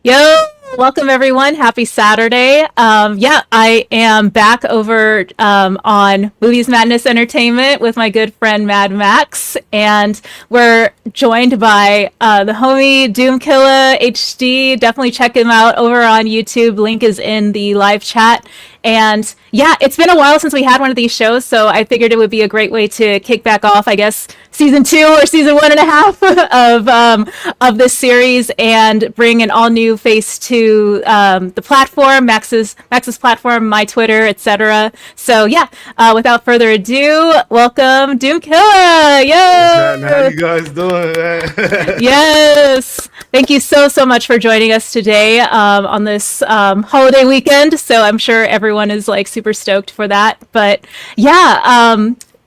Yo, welcome everyone. Happy Saturday. Yeah, I am back over on Movies Madness Entertainment with my good friend Mad Max, and we're joined by the homie DoomKillaHD. HD. Definitely check him out over on YouTube. Link is in the live chat. And yeah, it's been a while since we had one of these shows, so I figured it would be a great way to kick back off, I guess, season 2 or season 1.5 of this series and bring an all new face to the platform, Max's platform, my Twitter, etc. So yeah, without further ado, welcome Doom Killer. What's happening? How Yo! you guys doing, man? Yes. Thank you so much for joining us today on this holiday weekend. So I'm sure everyone is like super stoked for that. But yeah,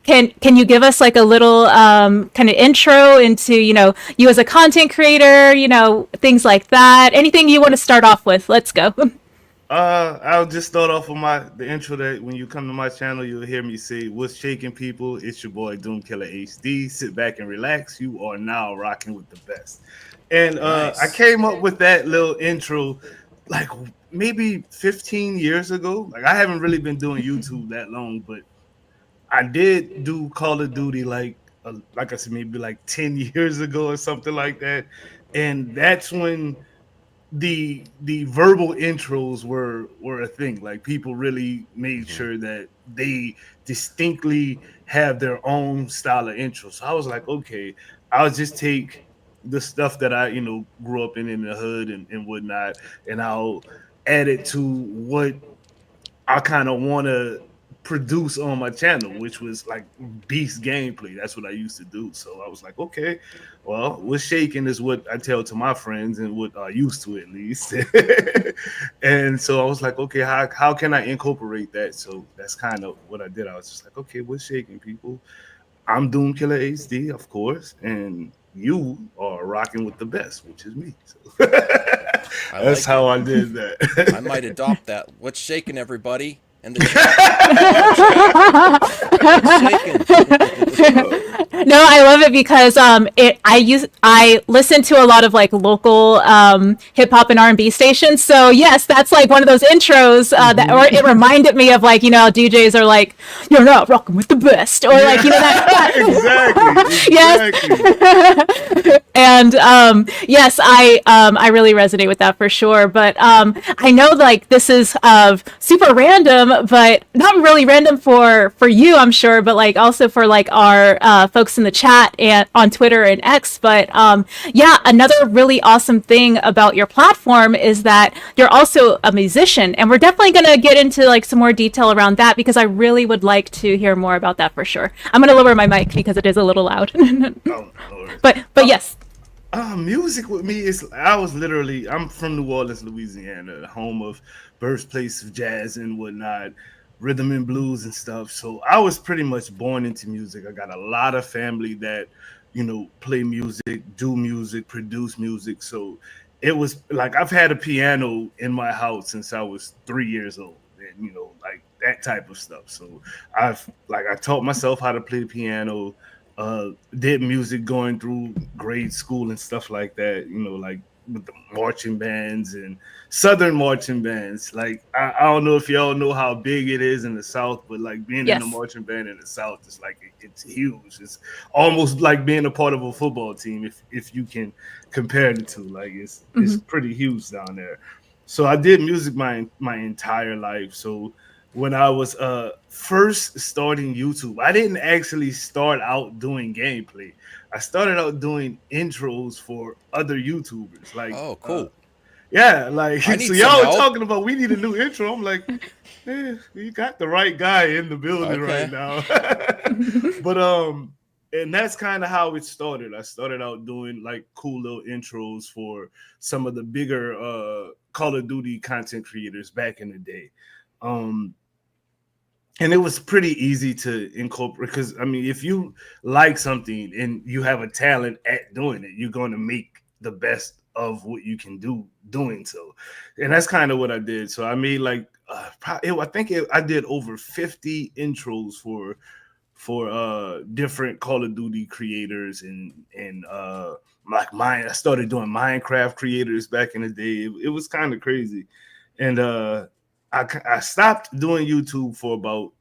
can you give us like a little kind of intro into you as a content creator, things like that? Anything you want to start off with? Let's go. I'll just start off with the intro that when you come to my channel, you'll hear me say, "What's shaking, people? It's your boy DoomKillaHD. Sit back and relax. You are now rocking with the best." And I Nice. came up with that little intro like maybe 15 years ago. Like I haven't really been doing YouTube that long, but I did do Call of Duty like I said maybe like 10 years ago or something like that. And that's when the verbal intros were a thing. Like people really made Mhm. sure that they distinctly have their own style of intro. So I was like, okay, I'll just take the stuff that I grew up in the hood and whatnot, and I'll add it to what I kind of want to produce on my channel, which was like beast gameplay. That's what I used to do. So I was like, okay, well, what's shaking is what I tell to my friends and what I used to at least. And so I was like, okay, how can I incorporate that? So that's kind of what I did. I was just like, okay, what's shaking, people? I'm Doom Killer HD, of course, and you are rocking with the best, which is me. So I that's like how it. I did I that. might adopt that. What's shaking, everybody? In the chat. In the chat. What's shaking? No, I love it because I listen to a lot of like local hip hop and R&B stations. So yes, that's like one of those intros that or Mhm. it reminded me of like how DJs are like you're not rocking with the best or like Yeah, exactly, yes. exactly. And yes, I really resonate with that for sure. But I know like this is super random, but not really random for you, I'm sure, but like also for like our folks in the chat and on Twitter and X. But yeah, another really awesome thing about your platform is that you're also a musician, and we're definitely gonna get into like some more detail around that because I really would like to hear more about that for sure. I'm gonna lower my mic because it is a little loud. Oh, no worries. but Uh, yes. Music with me is I'm from New Orleans, Louisiana, the home of birthplace of jazz and whatnot, rhythm and blues and stuff. So I was pretty much born into music. I got a lot of family that play music, do music, produce music. So it was like I've had a piano in my house since I was 3 years old, and like that type of stuff. So I taught myself how to play the piano, did music going through grade school and stuff like that, like with the marching bands and southern marching bands. Like I don't know if y'all know how big it is in the South, but like being in a Yes. marching band in the South is like it's huge. It's almost like being a part of a football team if you can compare the two. Like it's Hmm. pretty huge down there. So I did music my entire life. So when I was first starting YouTube, I didn't actually start out doing gameplay. I started out doing intros for other YouTubers. Like Oh, cool. yeah, like I so need some y'all were help. talking about we need a new intro. I'm like, you got the right guy in the building right Okay. now. But and that's kind of how it started. I started out doing like cool little intros for some of the bigger Call of Duty content creators back in the day. Um and it was pretty easy to incorporate because I mean, if you like something and you have a talent at doing it, you're going to make the best of what you can do doing so. And that's kind of what I did. So I made like I think I did over 50 intros for different Call of Duty creators and like mine. I started doing Minecraft creators back in the day. It was kind of crazy, and I stopped doing YouTube for about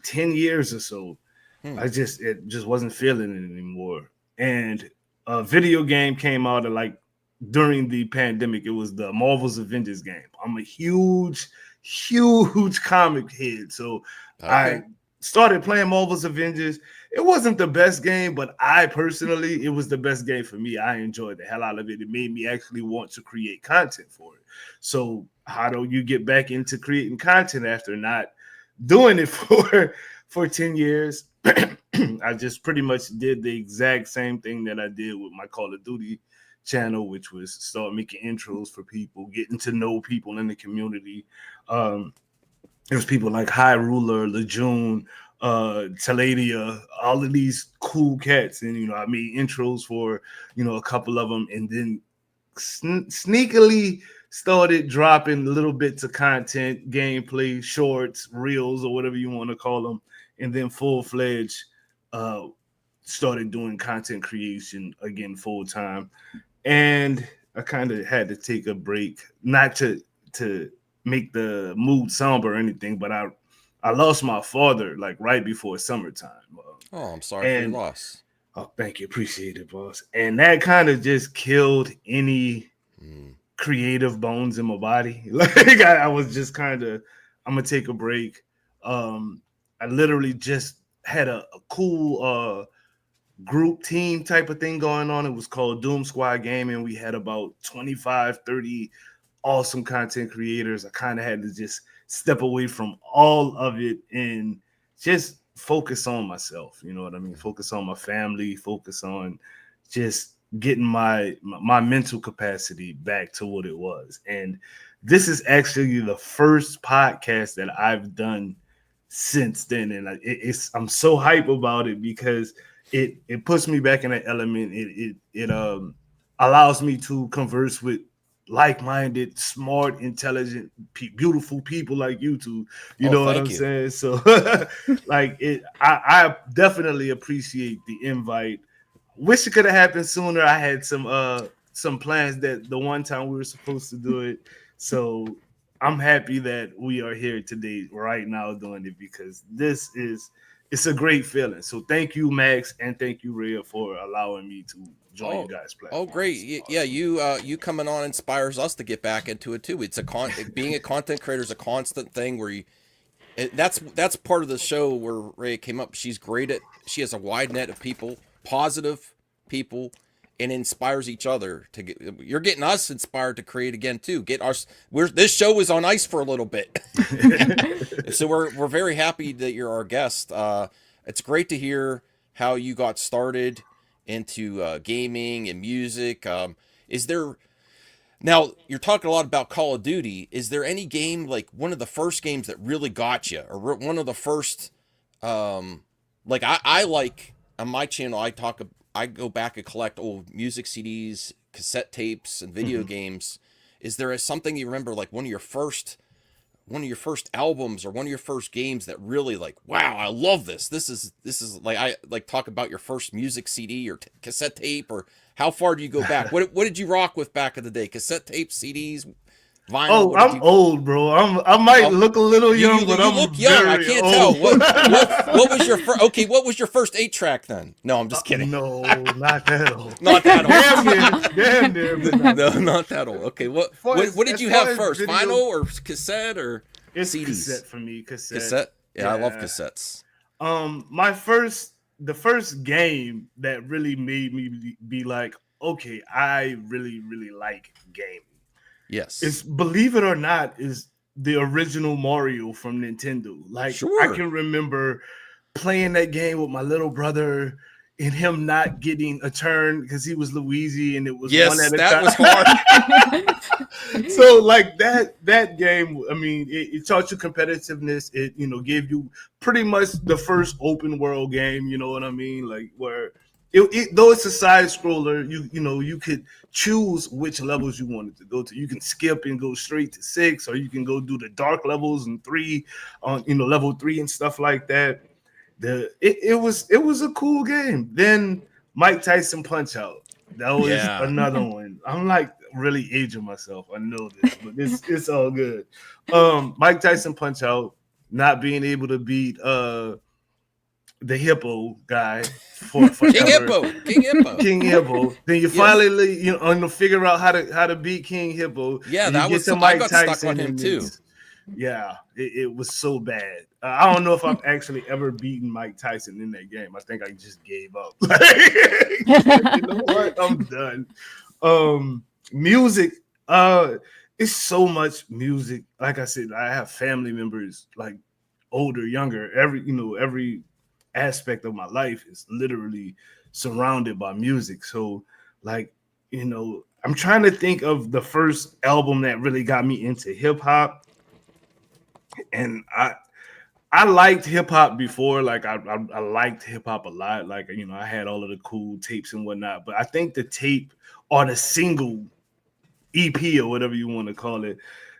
10 years or so. It just wasn't feeling it anymore. And a video game came out of like during the pandemic. It was the Marvel's Avengers game. I'm a huge comic head. So I started playing Marvel's Avengers. It wasn't the best game, but it was the best game for me. I enjoyed the hell out of it. It made me actually want to create content for it. So how do you get back into creating content after not doing it for 10 years? I just pretty much did the exact same thing that I did with my Call of Duty channel, which was start making intros for people, getting to know people in the community. There's people like High Ruler, Lejeune, Taladia, all of these cool cats. And, I made intros for, a couple of them, and then sneakily started dropping little bits of content, gameplay, shorts, reels, or whatever you want to call them. And then full-fledged started doing content creation again full-time. And I kind of had to take a break, not to make the mood somber or anything, but I lost my father like right before summertime. I'm sorry for your loss. Oh, thank you. Appreciate it, boss. And that kind of just killed any creative bones in my body. Like I was just kind of, I'm going to take a break. I literally just had a cool group team type of thing going on. It was called Doom Squad Gaming. We had about 25, 30 awesome content creators. I kind of had to just step away from all of it and just focus on myself. You know what I mean? Focus on my family, focus on just getting my mental capacity back to what it was. And this is actually the first podcast that I've done since then. And I'm so hype about it because it puts me back in that element. It allows me to converse with like-minded, smart, intelligent, beautiful people like you two. You know what I'm saying? So I definitely appreciate the invite. Wish it could have happened sooner. I had some plans that the one time we were supposed to do it. So I'm happy that we are here today, right now, doing it, because it's a great feeling. So thank you, Max, and thank you, Rhea, for allowing me to join you guys' platform. Oh, great! Yeah, you coming on inspires us to get back into it too. It's being a content creator is a constant thing where that's part of the show where Rhea came up. She has a wide net of people, positive people, and inspires each other to get. You're getting us inspired to create again too. This show was on ice for a little bit, so we're very happy that you're our guest. It's great to hear how you got started into gaming and music. Is there, now you're talking a lot about Call of Duty, is there any game, like one of the first games that really got you, or one of the first, like I like on my channel, I go back and collect old music CDs, cassette tapes, and video games. Is there something you remember, like one of your first albums or one of your first games that really, like, wow, I love this. This is like, I like talk about your first music CD or cassette tape, or how far do you go back? What did you rock with back in the day? Cassette tape, CDs, vinyl? Oh, I'm old, bro. I might look a little young, but I'm look young. I can't old. Tell. What was your first? Okay, what was your first 8-track then? No, I'm just kidding. No, not that old. Not that old. Damn near. No, not that old. Okay, what did you have first? Vinyl or cassette or it's CDs? Cassette for me. Cassette. Yeah, I love cassettes. The first game that really made me be like, okay, I really, really like gaming. Yes. It's, believe it or not, is the original Mario from Nintendo. Like, sure. I can remember playing that game with my little brother and him not getting a turn because he was Luigi and it was one at a time. Was hard. So like that game, I mean, it taught you competitiveness. It, gave you pretty much the first open world game, you know what I mean? Like where though it's a side scroller, you could choose which levels you wanted to go to. You can skip and go straight to 6, or you can go do the dark levels and 3 on level 3 and stuff like that. it was a cool game. Then Mike Tyson Punch Out. That was Yeah. another one. I'm like really aging myself. I know this, but it's all good. Mike Tyson Punch Out, not being able to beat the hippo guy for King forever. Hippo. King Hippo. King Hippo. Then you Yes. finally figure out how to beat King Hippo. Yeah, and you that get was. to I Mike got Tyson stuck on him and too. yeah, it was so bad. I don't know if I've actually ever beaten Mike Tyson in that game. I think I just gave up. You know what? I'm done. Music. It's so much music. Like I said, I have family members, like older, younger. Every aspect of my life is literally surrounded by music. So, like, I'm trying to think of the first album that really got me into hip hop, and I liked hip hop before. Like I liked hip hop a lot. Like I had all of the cool tapes and whatnot. But I think the tape or the single EP or whatever you want to call it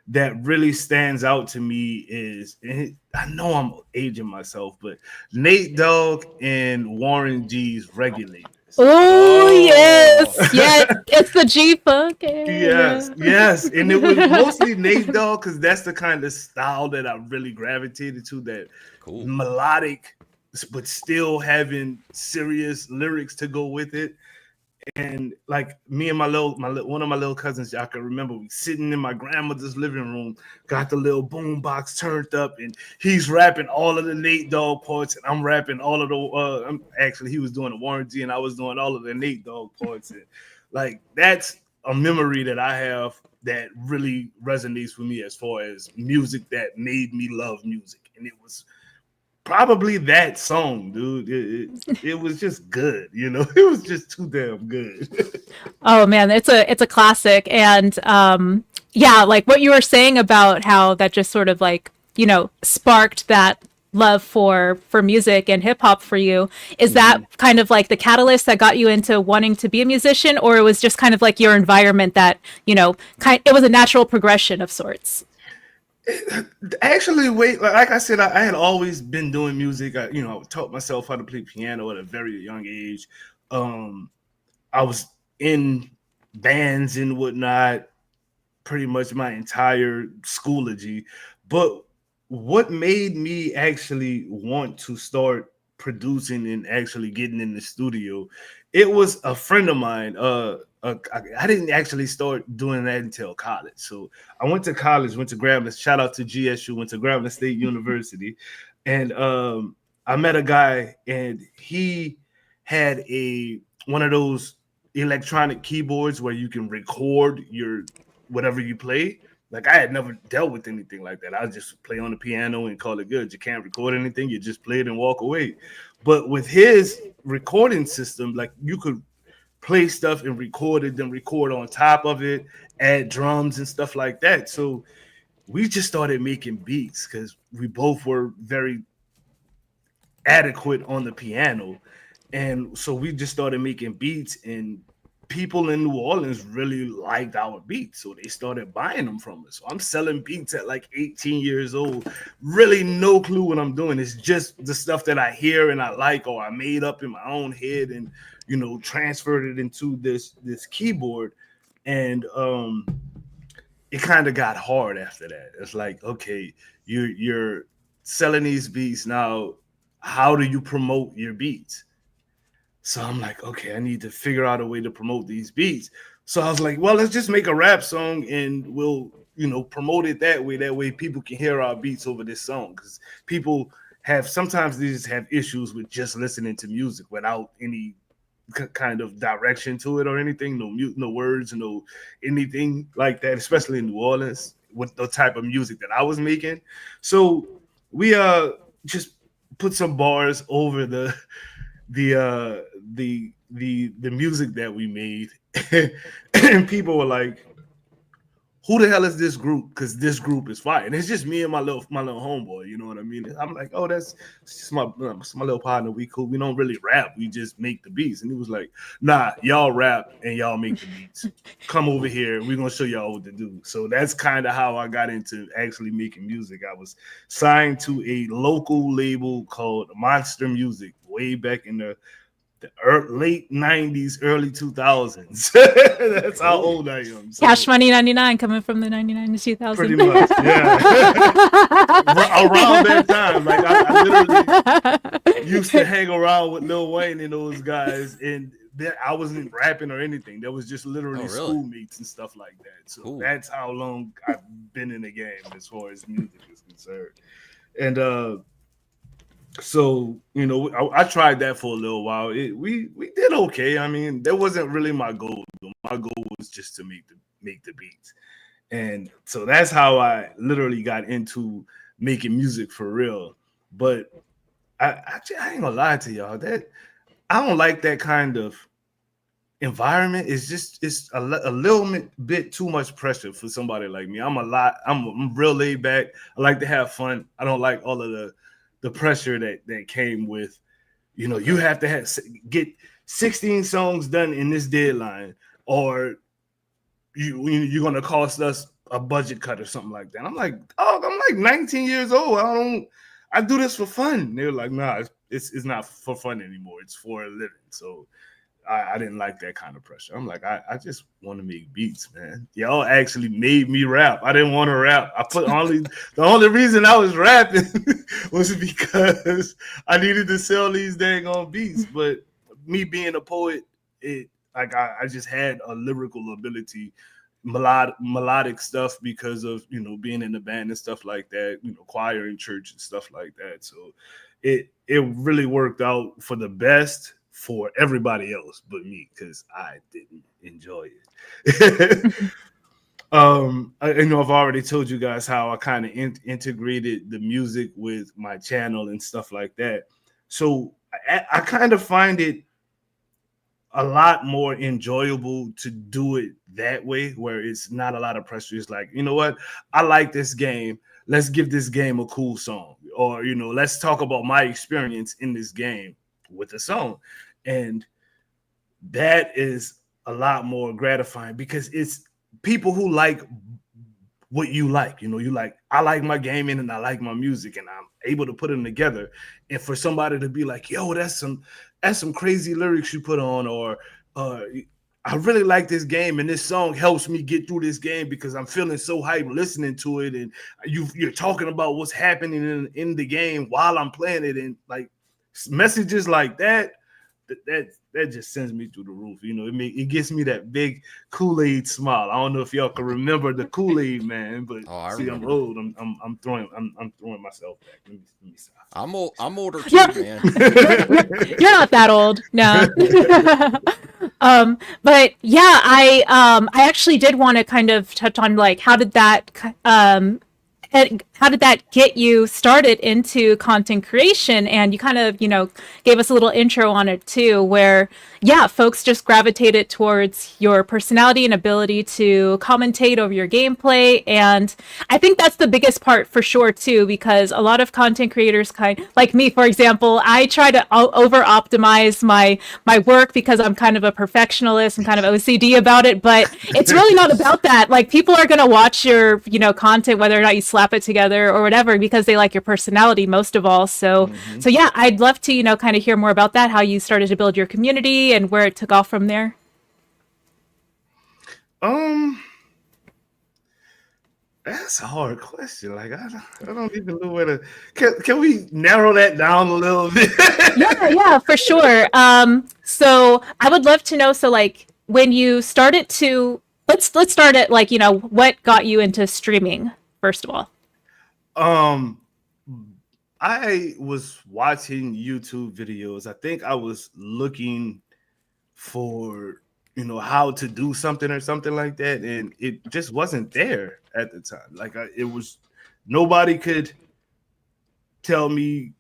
that really stands out to me is, and I know I'm aging myself, but Nate Dogg and Warren G's Regulators. Oh yes, it's the G Funk. Yes, and it was mostly Nate Dogg because that's the kind of style that I really gravitated to. That Cool. melodic, but still having serious lyrics to go with it. And like me and one of my little cousins, y'all can remember, we sitting in my grandmother's living room, got the little boom box turned up, and he's rapping all of the Nate Dogg parts, and I'm rapping all of the. Actually, he was doing the Warren G, and I was doing all of the Nate Dogg parts, and like that's a memory that I have that really resonates with me as far as music that made me love music, and it was probably that song, dude. It was just good, It was just too damn good. Oh man, it's a classic, and yeah, like what you were saying about how that just sort of like sparked that love for music and hip hop for you. Is that kind of like the catalyst that got you into wanting to be a musician, or it was just kind of like your environment that it was a natural progression of sorts? Actually, like I said, I had always been doing music. I taught myself how to play piano at a very young age. I was in bands and whatnot pretty much my entire schoology. But what made me actually want to start producing and actually getting in the studio, it was a friend of mine. I didn't actually start doing that until college. So I went to college, went to Grambling. Shout out to GSU, went to Grambling State University, and I met a guy, and he had one of those electronic keyboards where you can record your whatever you play. Like I had never dealt with anything like that. I just play on the piano and call it good. You can't record anything. You just play it and walk away. But with his recording system, like you could play stuff and record it, then record on top of it, add drums and stuff like that. So we just started making beats because we both were very adequate on the piano. And so we just started making beats, and people in New Orleans really liked our beats. So they started buying them from us. So I'm selling beats at like 18 years old. Really no clue what I'm doing. It's just the stuff that I hear and I like, or I made up in my own head and, transferred it into this keyboard. And it kind of got hard after that. It's like, okay, you're selling these beats now. How do you promote your beats? So I'm like, okay, I need to figure out a way to promote these beats. So I was like, well, let's just make a rap song and we'll, promote it that way. That way people can hear our beats over this song. Because people sometimes they just have issues with just listening to music without any kind of direction to it or anything. No words, no anything like that, especially in New Orleans with the type of music that I was making. So we just put some bars over the music that we made, and people were like, who the hell is this group? Because this group is fire, and it's just me and my little homeboy. You know what I mean? I'm like, oh, that's just my little partner. We cool. We don't really rap. We just make the beats. And he was like, nah, y'all rap and y'all make the beats. Come over here. We're gonna show y'all what to do. So that's kind of how I got into actually making music. I was signed to a local label called Monster Music way back in the late 90s, early 2000s. That's how old I am. So, Cash Money 99 coming from the 99 to 2000. Pretty much, yeah. Around that time, like I literally used to hang around with Lil Wayne and those guys, and I wasn't rapping or anything. That was just literally schoolmates and stuff like that. So that's how long I've been in the game as far as music is concerned. And so, you know, I tried that for a little while. We did okay. I mean, that wasn't really my goal. My goal was just to make the beats. And so that's how I literally got into making music for real. But I ain't gonna lie to y'all, that I don't like that kind of environment. It's a little bit too much pressure for somebody like me. I'm real laid back. I like to have fun. I don't like all of the pressure that came with, you know, you have to get 16 songs done in this deadline, or you're going to cost us a budget cut or something like that. I'm like, oh, I'm like 19 years old. I do this for fun. They were like, nah, it's not for fun anymore. It's for a living. So I didn't like that kind of pressure. I'm like, I just want to make beats, man. Y'all actually made me rap. I didn't want to rap. The only reason I was rapping was because I needed to sell these dang on beats. But me being a poet, I just had a lyrical ability, melodic stuff because of, you know, being in the band and stuff like that, you know, choir in church and stuff like that. So it really worked out for the best for everybody else but me, because I didn't enjoy it. I know I've already told you guys how I kind of integrated the music with my channel and stuff like that. So I kind of find it a lot more enjoyable to do it that way, where it's not a lot of pressure. It's like, you know what? I like this game. Let's give this game a cool song. Or, you know, let's talk about my experience in this game with a song. And that is a lot more gratifying because it's people who like what you like. You know, I like my gaming and I like my music, and I'm able to put them together. And for somebody to be like, yo, that's some crazy lyrics you put on, or I really like this game and this song helps me get through this game because I'm feeling so hyped listening to it, and you're talking about what's happening in the game while I'm playing it, and like messages like that just sends me through the roof. You know, it gives me that big Kool-Aid smile. I don't know if y'all can remember the Kool-Aid man, but see, remember. I'm old. I'm throwing myself back. Let me stop. I'm older too, man. You're not that old, no. But yeah, I actually did want to kind of touch on, like, how did that get you started into content creation? And you kind of, you know, gave us a little intro on it too, where, yeah, folks just gravitated towards your personality and ability to commentate over your gameplay. And I think that's the biggest part for sure too, because a lot of content creators, like me, for example, I try to over optimize my work because I'm kind of a perfectionist and kind of OCD about it, but it's really not about that. Like, people are going to watch your, you know, content, whether or not you slap it together or whatever, because they like your personality most of all. So yeah, I'd love to, you know, kind of hear more about that, how you started to build your community and where it took off from there. That's a hard question. Like, I don't even know where to. Can we narrow that down a little bit? yeah, for sure. So I would love to know. So, like, when you started to, let's start at, like, you know, what got you into streaming first of all. I was watching YouTube videos. I think I was looking for, you know, how to do something or something like that, and it just wasn't there at the time. Like, it was, nobody could tell me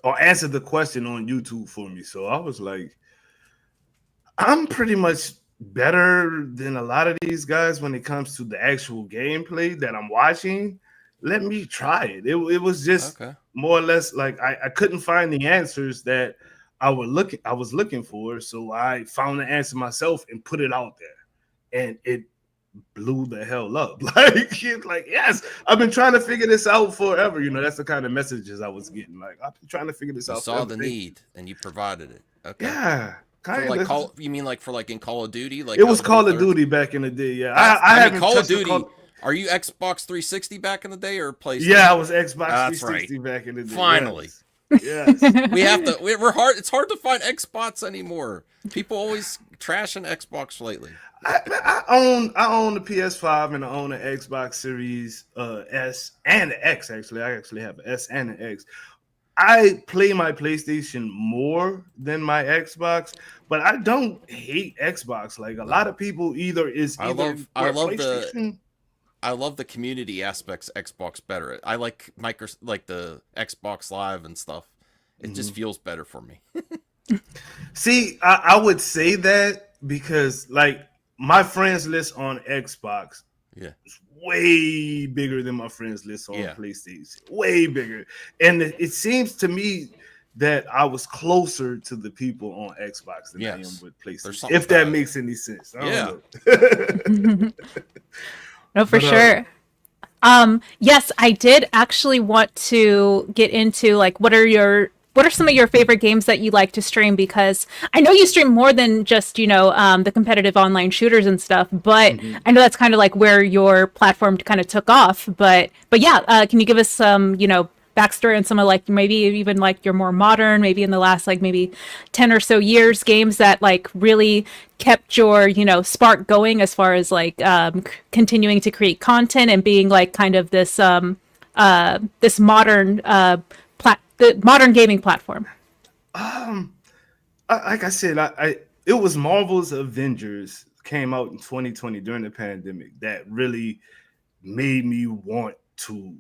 or answer the question on YouTube for me. So I was like, I'm pretty much better than a lot of these guys when it comes to the actual gameplay that I'm watching, let me try it. It was just Okay. more or less like I couldn't find the answers that I was looking for, so I found the answer myself and put it out there, and it blew the hell up. Like it's like, yes, I've been trying to figure this out forever. You know, that's the kind of messages I was getting. Like, I've been trying to figure this You out saw forever. the Thank you. need and you provided it. Okay. Yeah, For kind like of. you mean like for like in Call of Duty, like It was Call of Third? Duty back in the day. Yeah, That's I I mean haven't Call of touched the Duty. Call. Are you Xbox 360 back in the day or Yeah, I PlayStation? was Xbox That's right. 360 back in the day. Finally. Yes, yes. We have to. We're hard. It's hard to find Xbox anymore. People always trashing Xbox lately. I own the PS5 and I own the Xbox Series S and the X. Actually, I actually have an S and an X. I play my PlayStation more than my Xbox, but I don't hate Xbox. Like a No, lot of people, I either I for love the PlayStation. I love the community aspects of Xbox better. I like like the Xbox Live and stuff. It just Mhm. feels better for me. See, I would say that because like my friends list on Xbox Yeah. is way bigger than my friends list on Yeah. PlayStation. Way bigger. And it seems to me that I was closer to the people on Xbox than I am Yes. with There's PlayStation. something If that about it. makes any sense. I Yeah. don't know. No, for but sure. Yes, I did actually want to get into like what are some of your favorite games that you like to stream? Because I know you stream more than just, the competitive online shooters and stuff, but Mhm. I know that's kind of like where your platform kind of took off. But yeah, can you give us some, backstory on some of like maybe even like your more modern, maybe in the last like maybe 10 or so years games that like really kept your, spark going as far as like continuing to create content and being like kind of this modern the modern gaming platform. um like I said, I it was Marvel's Avengers came out in 2020 during the pandemic that really made me want to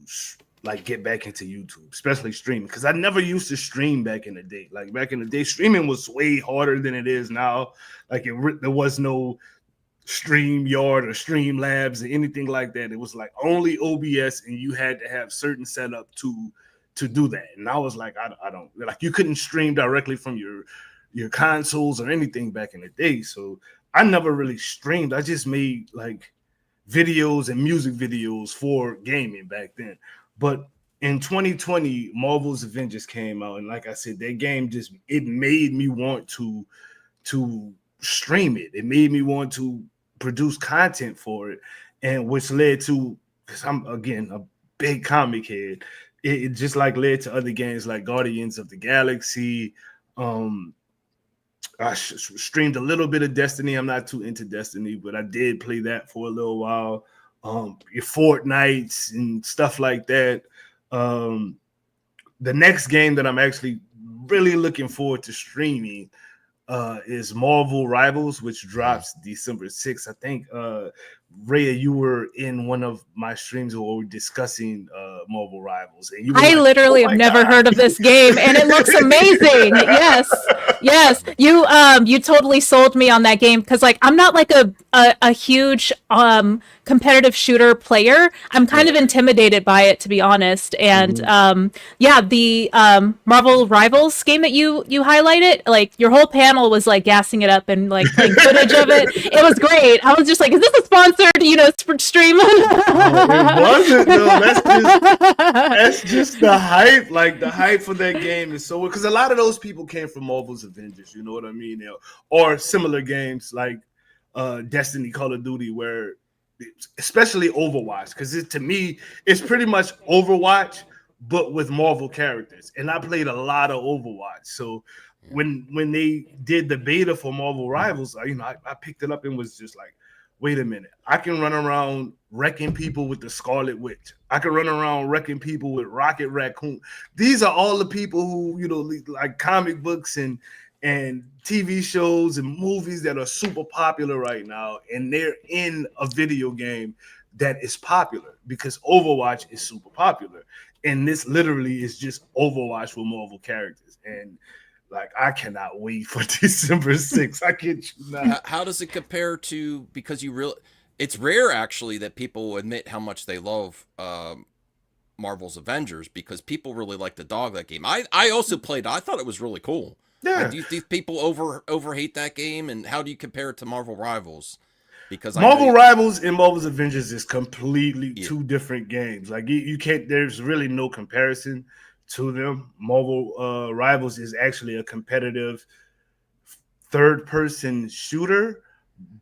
like get back into YouTube, especially streaming, because I never used to stream back in the day. Like back in the day, streaming was way harder than it is now. Like there was no Stream Yard or Stream Labs or anything like that. It was like only OBS, and you had to have certain setup to do that. And I was like, I don't like you couldn't stream directly from your consoles or anything back in the day. So I never really streamed. I just made like videos and music videos for gaming back then. But in 2020, Marvel's Avengers came out, and like I said, that game just it made me want to stream it. It made me want to produce content for it, and which led to because I'm again a big comic head. It just like led to other games like Guardians of the Galaxy. Um, I streamed a little bit of Destiny. I'm not too into Destiny, but I did play that for a little while. Your Fortnites and stuff like that. Um, the next game that I'm actually really looking forward to streaming is Marvel Rivals, which Mhm. drops December 6th. I think Rhea, you were in one of my streams where we were discussing Marvel Rivals, and you were I like, "Oh literally have my never god!" heard of this game and it looks amazing. Yes. Yes. You totally sold me on that game because like I'm not like a huge competitive shooter player. I'm kind Yeah. of intimidated by it to be honest. And Mhm. yeah, the Marvel Rivals game that you highlighted, like your whole panel was like gassing it up and like playing footage of it. It was great. I was just like, is this a sponsored, stream? It wasn't though. That's just the hype. Like the hype for that game is so because a lot of those people came from Marvel's Avengers. You know what I mean? Or similar games like Destiny, Call of Duty, where especially Overwatch, because to me it's pretty much Overwatch but with Marvel characters. And I played a lot of Overwatch, so Yeah. when they did the beta for Marvel Rivals, I picked it up and was just like, wait a minute, I can run around wrecking people with the Scarlet Witch. I can run around wrecking people with Rocket Raccoon. These are all the people who, like comic books and TV shows and movies that are super popular right now, and they're in a video game that is popular because Overwatch is super popular. And this literally is just Overwatch with Marvel characters. And Like, I cannot wait for December 6th. I kid you not. How does it compare to, because you really, it's rare actually that people admit how much they love Marvel's Avengers, because people really like the dog that game. I also played. I thought it was really cool. Yeah. Do you think people over hate that game, and how do you compare it to Marvel Rivals? Because Marvel Rivals and Marvel's Avengers is completely two different games. Like, you can't. There's really no comparison to them. Marvel Rivals is actually a competitive third-person shooter,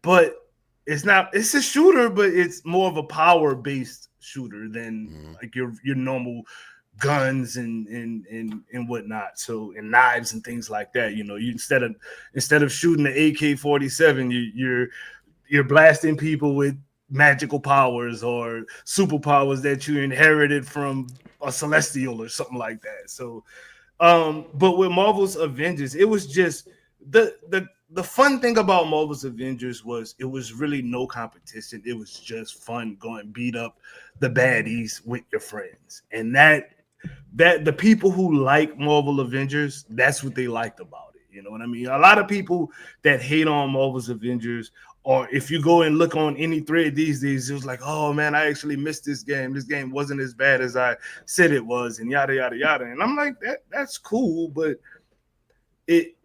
but it's not. It's a shooter, but it's more of a power-based shooter than like your normal guns and whatnot. So, and knives and things like that. You know, you instead of shooting the AK-47, you're blasting people with magical powers or superpowers that you inherited from a celestial or something like that. So, but with Marvel's Avengers, it was just the fun thing about Marvel's Avengers was it was really no competition. It was just fun going beat up the baddies with your friends. And that the people who like Marvel Avengers, that's what they liked about it. You know what I mean? A lot of people that hate on Marvel's Avengers, or if you go and look on any thread these days, it was like, oh man, I actually missed this game. This game wasn't as bad as I said it was, and yada yada yada. And I'm like, that's cool, but it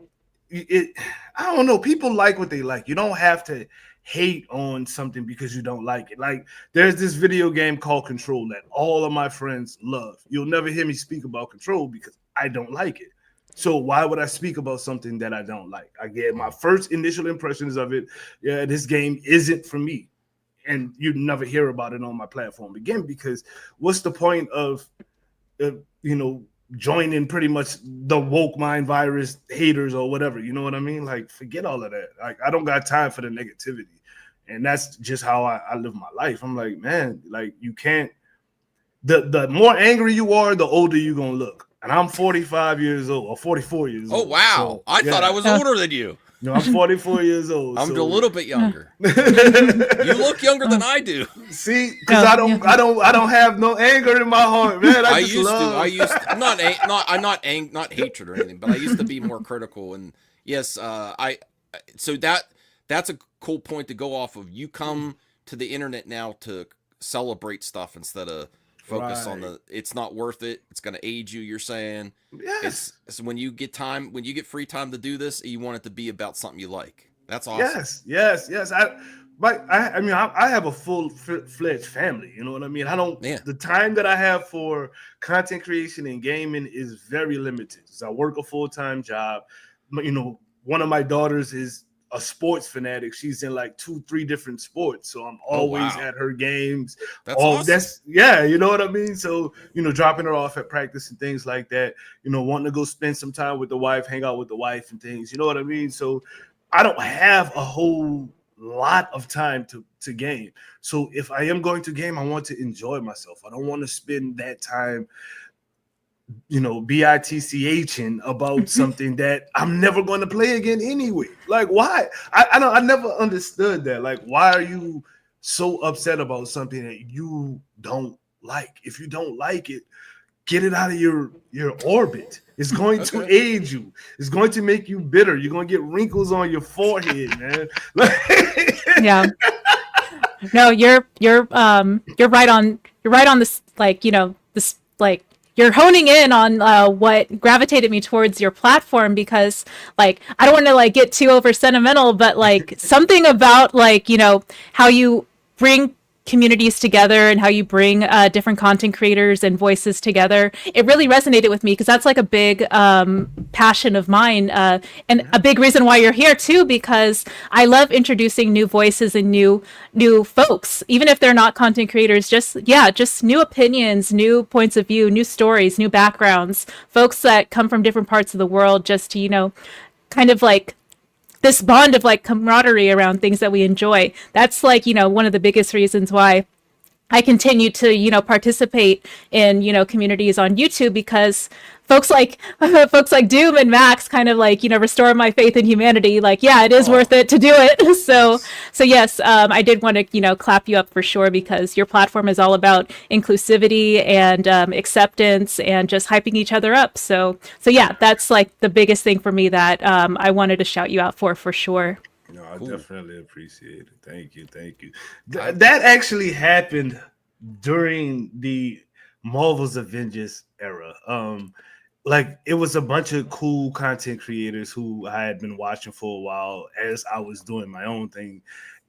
I don't know. People like what they like. You don't have to hate on something because you don't like it. Like, there's this video game called Control that all of my friends love. You'll never hear me speak about Control because I don't like it. So why would I speak about something that I don't like? I get my first initial impressions of it. Yeah, this game isn't for me. And you never hear about it on my platform again, because what's the point of, joining pretty much the woke mind virus haters or whatever? You know what I mean? Like, forget all of that. Like, I don't got time for the negativity. And that's just how I live my life. I'm like, man, like, you can't, the more angry you are, the older you're going to look. And I'm 45 years old or 44 years old. Oh, wow. So, I thought I was older than you. No, I'm 44 years old. I'm a little bit younger. You look younger than I do. See, because I don't have no anger in my heart, man. I used to. Not hatred or anything, but I used to be more critical. And yes, so that's a cool point to go off of. You come to the internet now to celebrate stuff instead of focus on it's not worth it. It's going to age you. You're saying, yes. It's when you get free time to do this, you want it to be about something you like. That's awesome. Yes. I have a full-fledged family. You know what I mean? The time that I have for content creation and gaming is very limited. So I work a full-time job. You know, one of my daughters is a sports fanatic. She's in like 2-3 different sports, so I'm always at her games. That's awesome. You know what I mean? So, dropping her off at practice and things like that, wanting to go spend some time with the wife, hang out with the wife and things, you know what I mean? So I don't have a whole lot of time to game. So if I am going to game, I want to enjoy myself. I don't want to spend that time bitching about something that I'm never going to play again anyway. Like, why? I never understood that. Like, why are you so upset about something that you don't like? If you don't like it, get it out of your orbit. It's going to age you. It's going to make you bitter. You're going to get wrinkles on your forehead, man. Yeah. No, you're right on this, you're honing in on what gravitated me towards your platform, because I don't want to get too over sentimental, but something about how you bring communities together and how you bring different content creators and voices together. It really resonated with me, because that's a big passion of mine, and a big reason why you're here too, because I love introducing new voices and new folks, even if they're not content creators, just new opinions, new points of view, new stories, new backgrounds, folks that come from different parts of the world, just to kind of this bond of camaraderie around things that we enjoy. That's one of the biggest reasons why I continue to, participate in, communities on YouTube because folks like folks like Doom and Max kind of like, restore my faith in humanity. Like, yeah, it is worth it to do it. So yes, I did want to, clap you up for sure because your platform is all about inclusivity and acceptance and just hyping each other up. So yeah, that's like the biggest thing for me that I wanted to shout you out for sure. No, I Cool. definitely appreciate it. Thank you, thank you. That actually happened during the Marvel's Avengers era. Like it was a bunch of cool content creators who I had been watching for a while as I was doing my own thing,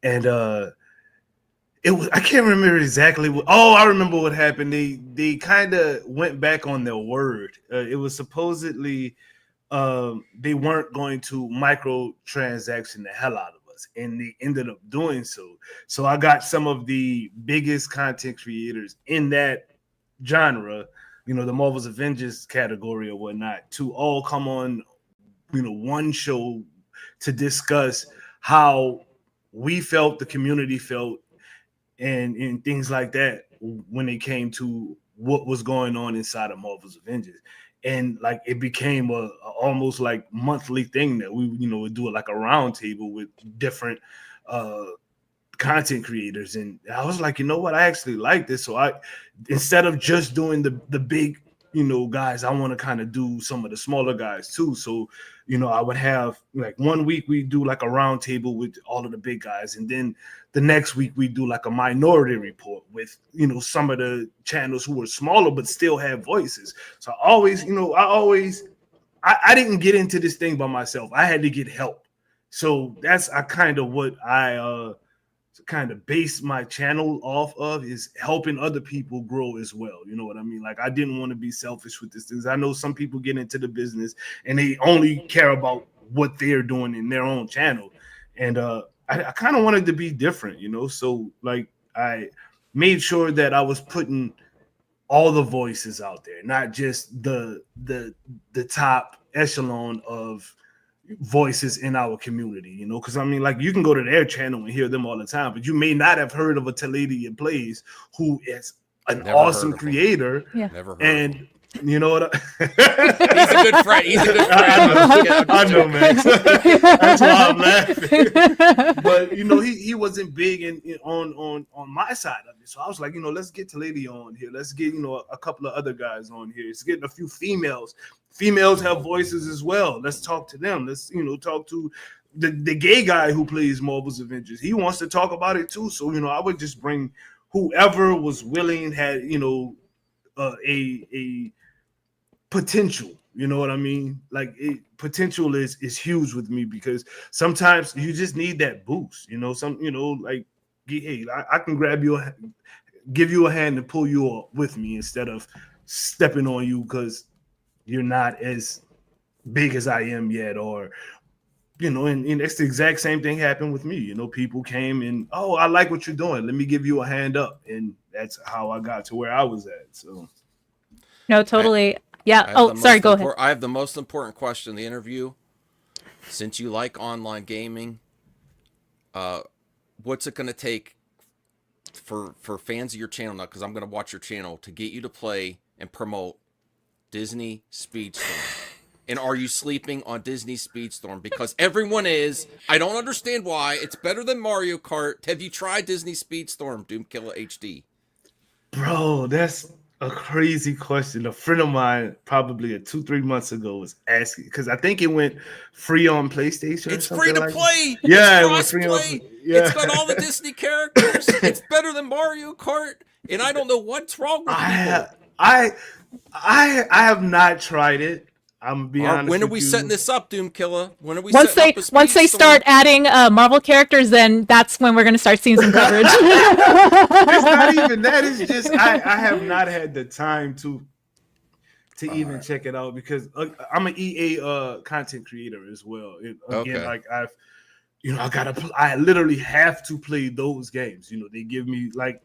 and it was I can't remember exactly what. Oh, I remember what happened. They kind of went back on their word. It was supposedly they weren't going to microtransaction the hell out of us, and they ended up doing so. So I got some of the biggest content creators in that genre, the Marvel's Avengers category or whatnot, to all come on, one show to discuss how we felt, the community felt, and things like that when it came to what was going on inside of Marvel's Avengers. And like it became a almost like monthly thing that we would do it like a round table with different content creators. And I was like, you know what, I actually like this. So I, instead of just doing the big guys, I want to kind of do some of the smaller guys too. So I would have like 1 week we do like a round table with all of the big guys, and then the next week we do like a minority report with some of the channels who were smaller but still have voices. So I always I didn't get into this thing by myself. I had to get help. So that's kind of what I kind of base my channel off of, is helping other people grow as well. You know what I mean? Like I didn't want to be selfish with this things. I know some people get into the business and they only care about what they're doing in their own channel. And I kind of wanted to be different, so like I made sure that I was putting all the voices out there, not just the top echelon of voices in our community, because I mean, like you can go to their channel and hear them all the time, but you may not have heard of a Taladian Plays who is an Never awesome heard of him. creator. Yeah. Never heard. And you know what? He's a good friend. He's a good friend. I know, Max. That's why I'm laughing. But he wasn't big on my side of it. So I was like, let's get Taladi on here. Let's get a couple of other guys on here. Let's get a few females. Females have voices as well. Let's talk to them. Let's talk to the gay guy who plays Marvel's Avengers. He wants to talk about it too. So I would just bring whoever was willing, had a potential. You know what I mean? Like potential is huge with me, because sometimes you just need that boost. Like, hey, I can give you a hand and pull you up with me instead of stepping on you because you're not as big as I am yet, or and that's the exact same thing happened with me. People came and, oh, I like what you're doing, let me give you a hand up, and that's how I got to where I was at. So No, totally. Yeah. Oh, sorry. Go ahead. I have the most important question in the interview. Since you like online gaming, what's it going to take for fans of your channel now? Because I'm going to watch your channel, to get you to play and promote Disney Speedstorm. And are you sleeping on Disney Speedstorm? Because everyone is. I don't understand why. It's better than Mario Kart. Have you tried Disney Speedstorm, DoomKillaHD? Bro, that's a crazy question. A friend of mine, probably 2-3 months ago, was asking, because I think it went free on PlayStation. It's free to play. Yeah, it's it was free on. Yeah. It's got all the Disney characters. It's better than Mario Kart, and I don't know what's wrong with people. I have not tried it. I'm be honest. When are we setting this up, DoomKilla? When are we once they start adding Marvel characters, then that's when we're going to start seeing some coverage. It's not even that. It's just I have not had the time to even check it out, because I'm an EA content creator as well. Like I literally have to play those games. They give me like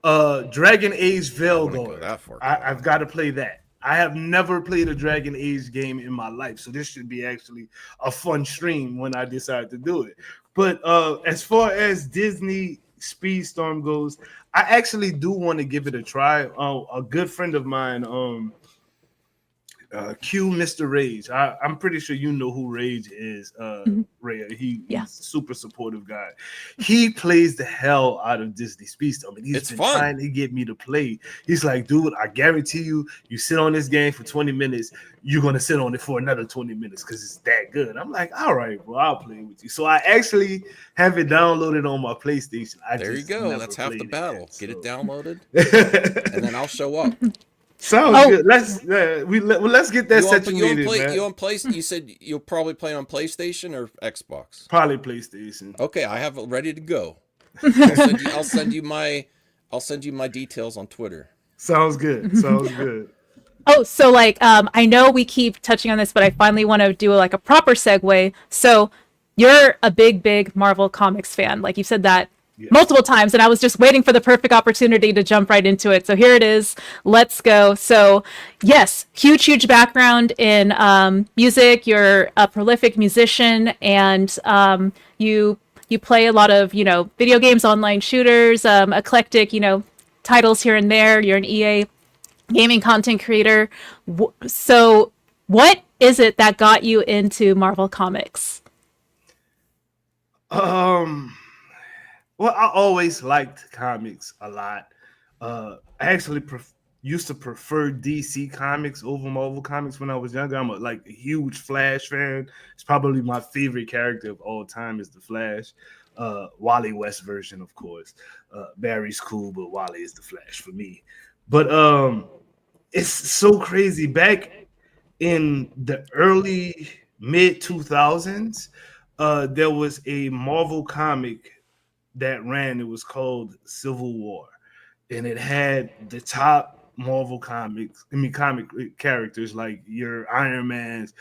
Dragon Age Veilguard. I've got to play that. I have never played a Dragon Age game in my life, so this should be actually a fun stream when I decide to do it. But as far as Disney Speedstorm goes, I actually do want to give it a try. A good friend of mine, Q Mr. Rage. I'm pretty sure you know who Rage is, Ray. Yeah. He's a super supportive guy. He plays the hell out of Disney Speedstorm, and he's It's been fun. trying to get me to play. He's like, dude, I guarantee you sit on this game for 20 minutes, you're gonna sit on it for another 20 minutes because it's that good. I'm like, all right, bro, I'll play with you. So I actually have it downloaded on my PlayStation. There you go. That's half the battle. Yet, Get so. it downloaded, and then I'll show up. Sounds good. Let's get that situated, man. You on PlayStation? You said you'll probably play on PlayStation or Xbox. Probably PlayStation. Okay, I have it ready to go. I'll send you my details on Twitter. Sounds good. Sounds good. Oh, so like I know we keep touching on this, but I finally want to do like a proper segue. So you're a big Marvel Comics fan. Like you said that multiple times, and I was just waiting for the perfect opportunity to jump right into it. So here it is. Let's go. So yes, huge background in music. You're a prolific musician, and you play a lot of video games, online shooters, eclectic titles here and there. You're an EA gaming content creator. So what is it that got you into Marvel Comics? Well, I always liked comics a lot. I actually used to prefer DC comics over Marvel comics when I was younger. I'm a huge Flash fan. It's probably my favorite character of all time is the Flash. Wally West version, of course. Barry's cool, but Wally is the Flash for me. But it's so crazy. Back in the early mid 2000s, there was a Marvel comic that ran. It was called Civil War, and it had the top Marvel comic characters like your Iron Man's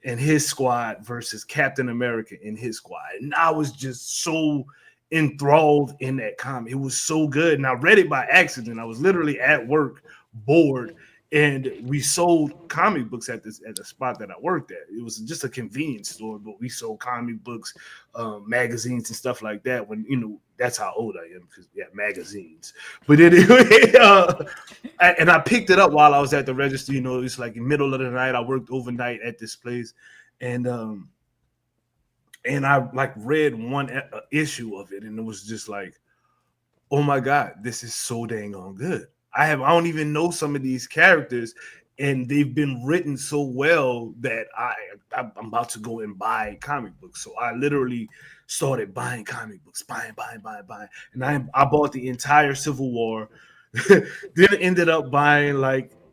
and his squad versus Captain America and his squad. And I was just so enthralled in that comic. It was so good. And I read it by accident. I was literally at work, bored, and we sold comic books at the spot that I worked at. It was just a convenience store, but we sold comic books, magazines and stuff like that. When that's how old I am, because magazines. But anyway, and I picked it up while I was at the register. It's like in the middle of the night. I worked overnight at this place, and I read one issue of it, and it was just like, oh my God, this is so dang on good. I don't even know some of these characters, and they've been written so well that I'm about to go and buy comic books. So I literally started buying comic books, buying, and I bought the entire Civil War. Then ended up buying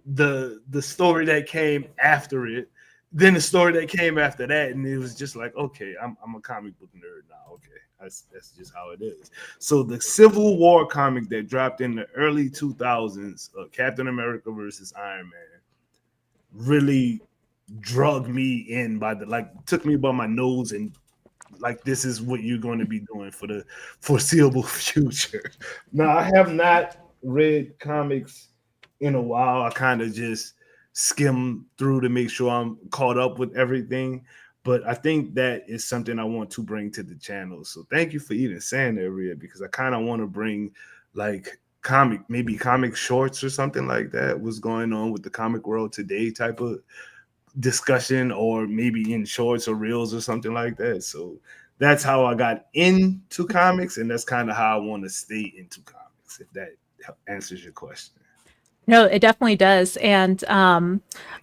the story that came after it, then the story that came after that, and it was just like, okay, I'm a comic book nerd now. Okay. That's just how it is. So the Civil War comic that dropped in the early 2000s, Captain America versus Iron Man, really drug me in took me by my nose and this is what you're going to be doing for the foreseeable future. Now, I have not read comics in a while. I kind of just skim through to make sure I'm caught up with everything. But I think that is something I want to bring to the channel. So thank you for even saying that, Rhea, because I kind of want to bring comic shorts or something like that. What's going on with the comic world today type of discussion, or maybe in shorts or reels or something like that. So that's how I got into comics, and that's kind of how I want to stay into comics, if that answers your question. No, it definitely does. And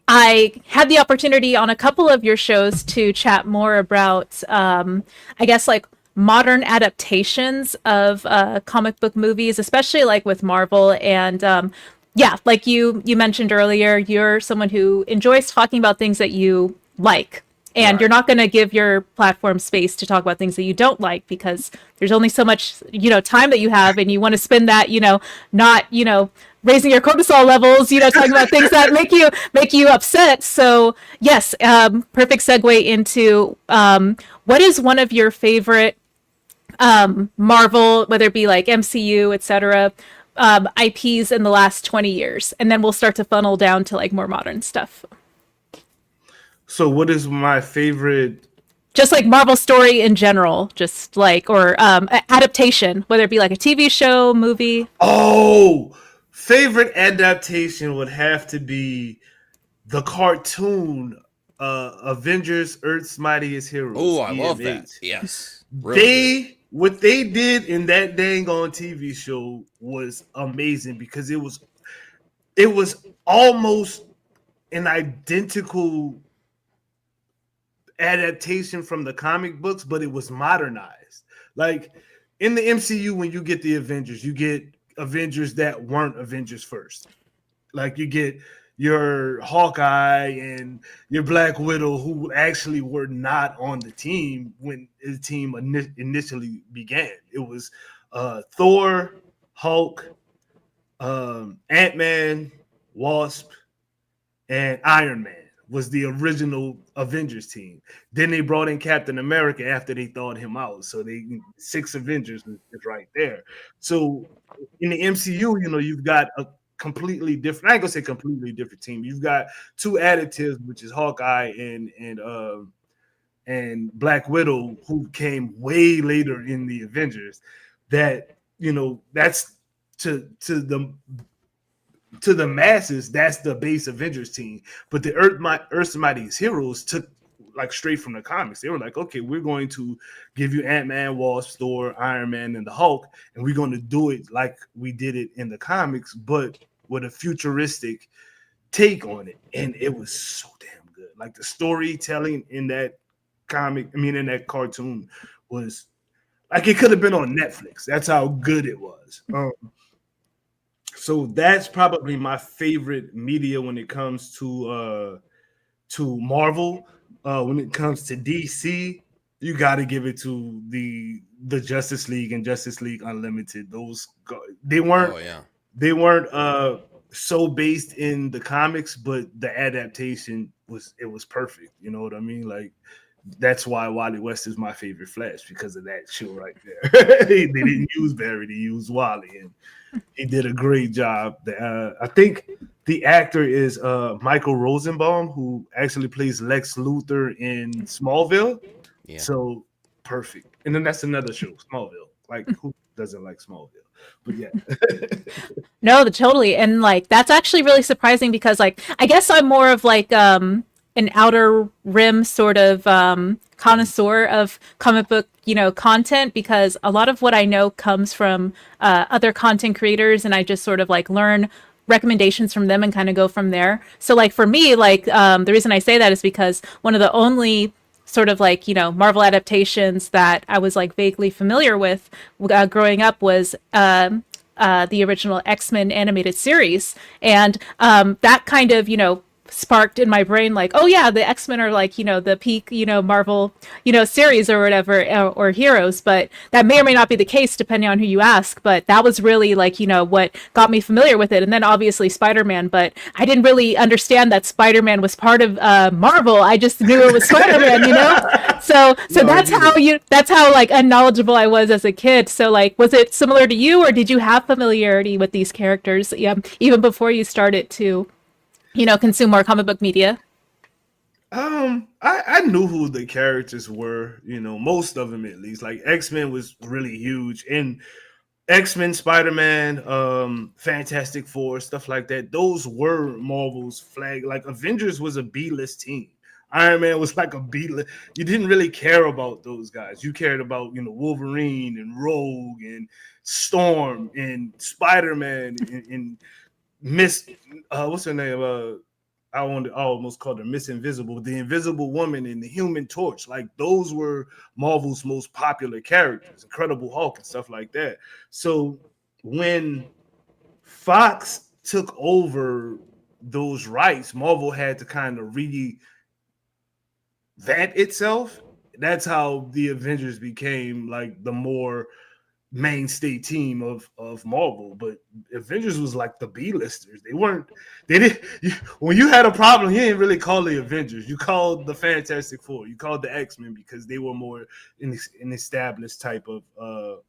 I had the opportunity on a couple of your shows to chat more about, I guess, modern adaptations of comic book movies, especially with Marvel. And like you mentioned earlier, you're someone who enjoys talking about things that you like. And right. You're not going to give your platform space to talk about things that you don't like, because there's only so much, time that you have, and you want to spend that, not, raising your cortisol levels, talking about things that make you upset. So yes, perfect segue into what is one of your favorite Marvel, whether it be MCU, etc., IPs in the last 20 years, and then we'll start to funnel down to more modern stuff. So what is my favorite just like Marvel story in general, just like or adaptation, whether it be like a TV show, movie. Oh, favorite adaptation would have to be the cartoon Avengers Earth's Mightiest Heroes, Oh, I love that. EMH. Yes, really good. What they did in that dang on TV show was amazing because it was almost an identical adaptation from the comic books, but it was modernized. Like in the MCU, when you get the Avengers, you get Avengers that weren't Avengers first. Like you get your Hawkeye and your Black Widow, who actually were not on the team when the team initially began. It was Thor, Hulk, Ant-Man, Wasp, and Iron Man was the original Avengers team. Then they brought in Captain America after they thawed him out. So they 6 Avengers is right there. So in the MCU, you've got a completely different. I ain't gonna say completely different team. You've got 2 additives, which is Hawkeye and Black Widow, who came way later in the Avengers. That that's to the masses, that's the base Avengers team. But the Earth's Mightiest Heroes took like straight from the comics. They were like, okay, we're going to give you Ant-Man, Wasp, Thor, Iron Man, and the Hulk, and we're going to do it like we did it in the comics, but with a futuristic take on it. And it was so damn good. Like the storytelling in that in that cartoon was like it could have been on Netflix. That's how good it was. So that's probably my favorite media when it comes to Marvel. When it comes to DC, you got to give it to the Justice League and Justice League Unlimited. They weren't so based in the comics, but the adaptation was perfect. You know what I mean? Like that's why Wally West is my favorite Flash, because of that show right there. They didn't use Barry, they used Wally, and he did a great job. I think the actor is Michael Rosenbaum, who actually plays Lex Luthor in Smallville. Yeah. So perfect. And then that's another show, Smallville. Like who doesn't like Smallville? But yeah. No, totally. And like that's actually really surprising because like I guess I'm more of like an outer rim sort of connoisseur of comic book, content, because a lot of what I know comes from other content creators, and I just sort of like learn recommendations from them and kind of go from there. So like for me, like the reason I say that is because one of the only sort of like Marvel adaptations that I was like vaguely familiar with growing up was the original X-Men animated series, and that kind of sparked in my brain like, oh yeah, the X-Men are like the peak Marvel series or whatever, or heroes. But that may or may not be the case depending on who you ask. But that was really like what got me familiar with it. And then obviously Spider-Man, but I didn't really understand that Spider-Man was part of Marvel. I just knew it was Spider-Man, so no, that's how like unknowledgeable I was as a kid. So like, was it similar to you, or did you have familiarity with these characters even before you started to consume more comic book media? I knew who the characters were, most of them at least. Like X-Men was really huge, and X-Men, Spider-Man, Fantastic Four, stuff like that. Those were Marvel's flag. Like Avengers was a B-list team. Iron Man was like a B-list. You didn't really care about those guys. You cared about Wolverine and Rogue and Storm and Spider-Man and Miss, what's her name? I almost called her Miss Invisible, the Invisible Woman, and the Human Torch. Like those were Marvel's most popular characters, Incredible Hulk and stuff like that. So when Fox took over those rights, Marvel had to kind of revamp itself. That's how the Avengers became like the more mainstay team of Marvel. But Avengers was like the B-listers. When you had a problem, you didn't really call the Avengers. You called the Fantastic Four. You called the X-Men because they were more an established type of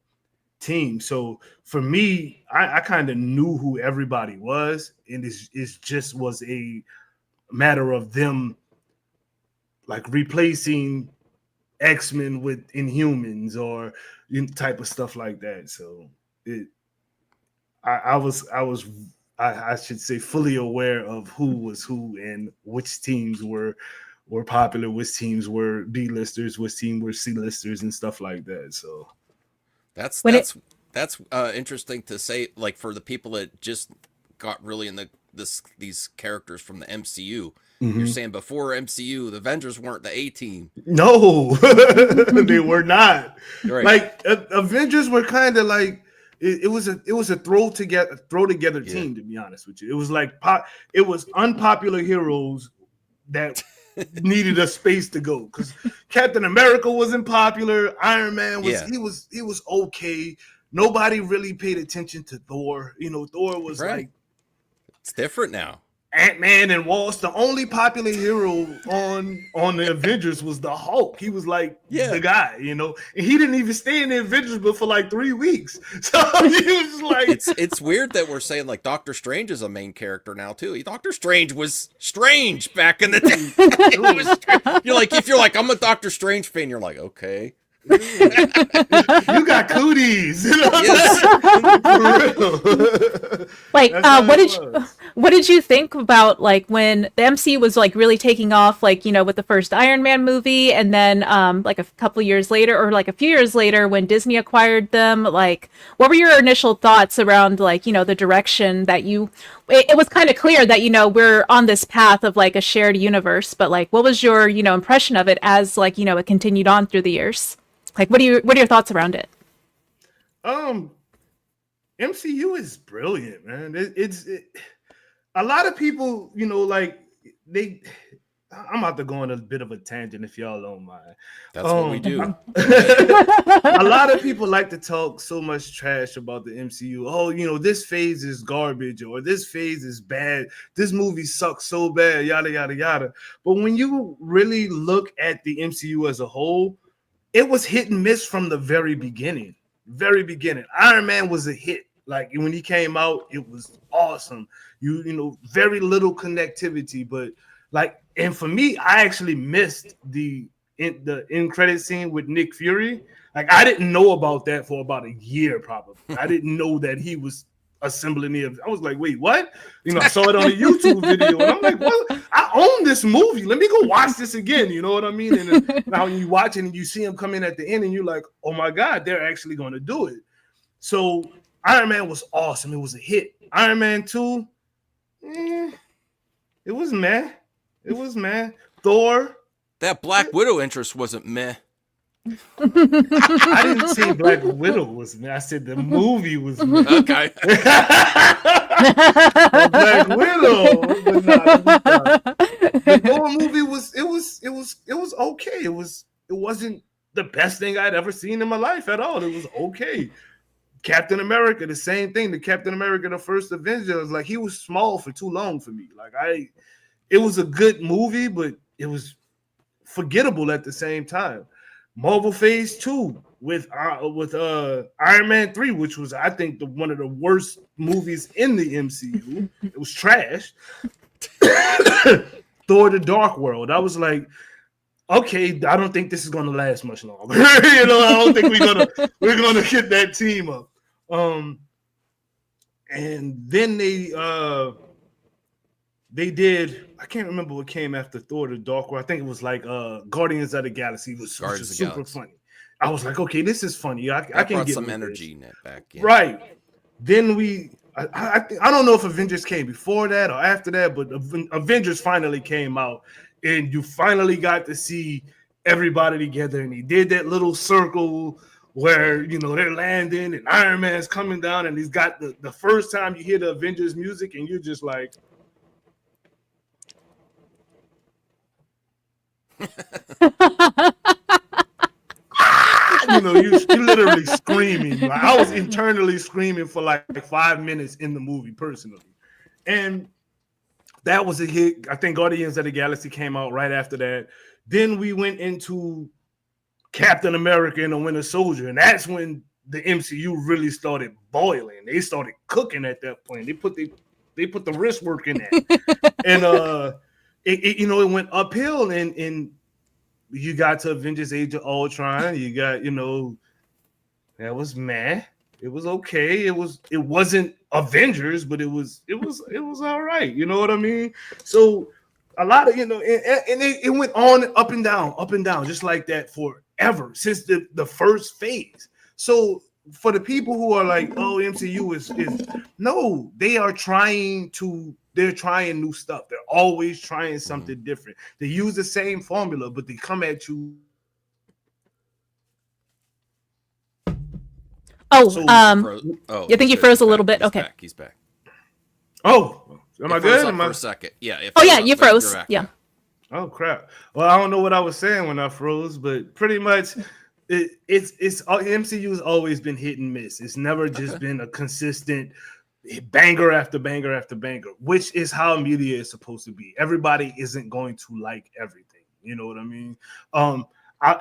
team. So for me, I kind of knew who everybody was, and it just was a matter of them like replacing X-Men with Inhumans or type of stuff like that. So I should say fully aware of who was who and which teams were popular, which teams were B-listers, which team were C-listers and stuff like that. So That's When it, interesting to say. Like for the people that just got really in these characters from the MCU. You're saying before MCU, the Avengers weren't the A team. No, they were not. Right. Like Avengers were kind of like it was a throw together team, to be honest with you. It was like it was unpopular heroes that needed a space to go, because Captain America wasn't popular. Iron Man was he was okay. Nobody really paid attention to Thor. Thor was like, it's different now. Ant-Man and Wasp. The only popular hero on the Avengers was the Hulk. He was like the guy, and he didn't even stay in the Avengers but for like 3 weeks. So he was like, it's weird that we're saying like Doctor Strange is a main character now too. Doctor Strange was strange back in the day. You're like, if you're like, I'm a Doctor Strange fan, you're like, okay. You got cooties. Yes. Like, what did you think about like when the MCU was like really taking off, like, with the first Iron Man movie, and then like a couple years later, or like a few years later when Disney acquired them? Like, what were your initial thoughts around like, the direction that it was kind of clear that, we're on this path of like a shared universe, but like, what was your, impression of it as like, it continued on through the years? Like, what are your thoughts around it? MCU is brilliant, man. A lot of people, like I'm about to go on a bit of a tangent if y'all don't mind. That's what we do. A lot of people like to talk so much trash about the MCU. Oh, this phase is garbage, or this phase is bad. This movie sucks so bad, yada, yada, yada. But when you really look at the MCU as a whole, it was hit and miss from the very beginning. Very beginning. Iron Man was a hit. Like when he came out, it was awesome. Very little connectivity, but like, and for me, I actually missed the end credit scene with Nick Fury. Like, I didn't know about that for about a year, probably. I didn't know that he was assembling it. I was like, wait, what? I saw it on a YouTube video, and I'm like, what? I own this movie. Let me go watch this again. You know what I mean? And now when you watch it and you see him come in at the end, and you're like, oh my God, they're actually going to do it. So Iron Man was awesome. It was a hit. Iron Man 2, it was meh. It was meh. Thor. That Black Widow interest wasn't meh. I didn't say Black Widow was meh. I said the movie was meh. Okay. Black Widow, but the Thor movie was okay. It wasn't the best thing I'd ever seen in my life at all. It was okay. Captain America, the same thing. The Captain America, the first Avenger, was like, he was small for too long for me. Like, it was a good movie, but it was forgettable at the same time. Marvel Phase 2 with Iron Man 3, which was, I think, one of the worst movies in the MCU. It was trash. Thor: The Dark World. I was like, okay, I don't think this is gonna last much longer. I don't think we're gonna get that team up. And then they did, I can't remember what came after Thor: The Dark World. I think it was like Guardians of the Galaxy, was super funny. I was like, okay, this is funny. I can get some energy in it back. Yeah. Right. Then I don't know if Avengers came before that or after that, but Avengers finally came out, and you finally got to see everybody together, and he did that little circle where they're landing and Iron Man's coming down, and he's got the first time you hear the Avengers music, and you're just like, you're literally screaming. Like, I was internally screaming for like 5 minutes in the movie personally. And that was a hit. I think Guardians of the Galaxy came out right after that. Then we went into Captain America and the Winter Soldier, and that's when the MCU really started boiling. They started cooking at that point. They put the wrist work in that. And it went uphill, and you got to Avengers Age of Ultron. You got, that was meh. It was okay. It wasn't Avengers, but it was all right. You know what I mean? So a lot of, and it went on up and down, just like that forever since the first phase. So for the people who are like, oh, MCU is no, they're trying new stuff. They're always trying something different. They use the same formula, but they come at you. Oh, So- I think you froze a little bit. Okay. He's back. Oh, am I It froze good? up for a second. Yeah. Oh yeah, you froze. Yeah. Oh crap! Well, I don't know what I was saying when I froze, but pretty much, it's MCU has always been hit and miss. It's never just been a consistent banger after banger after banger, which is how media is supposed to be. Everybody isn't going to like everything. You know what I mean? I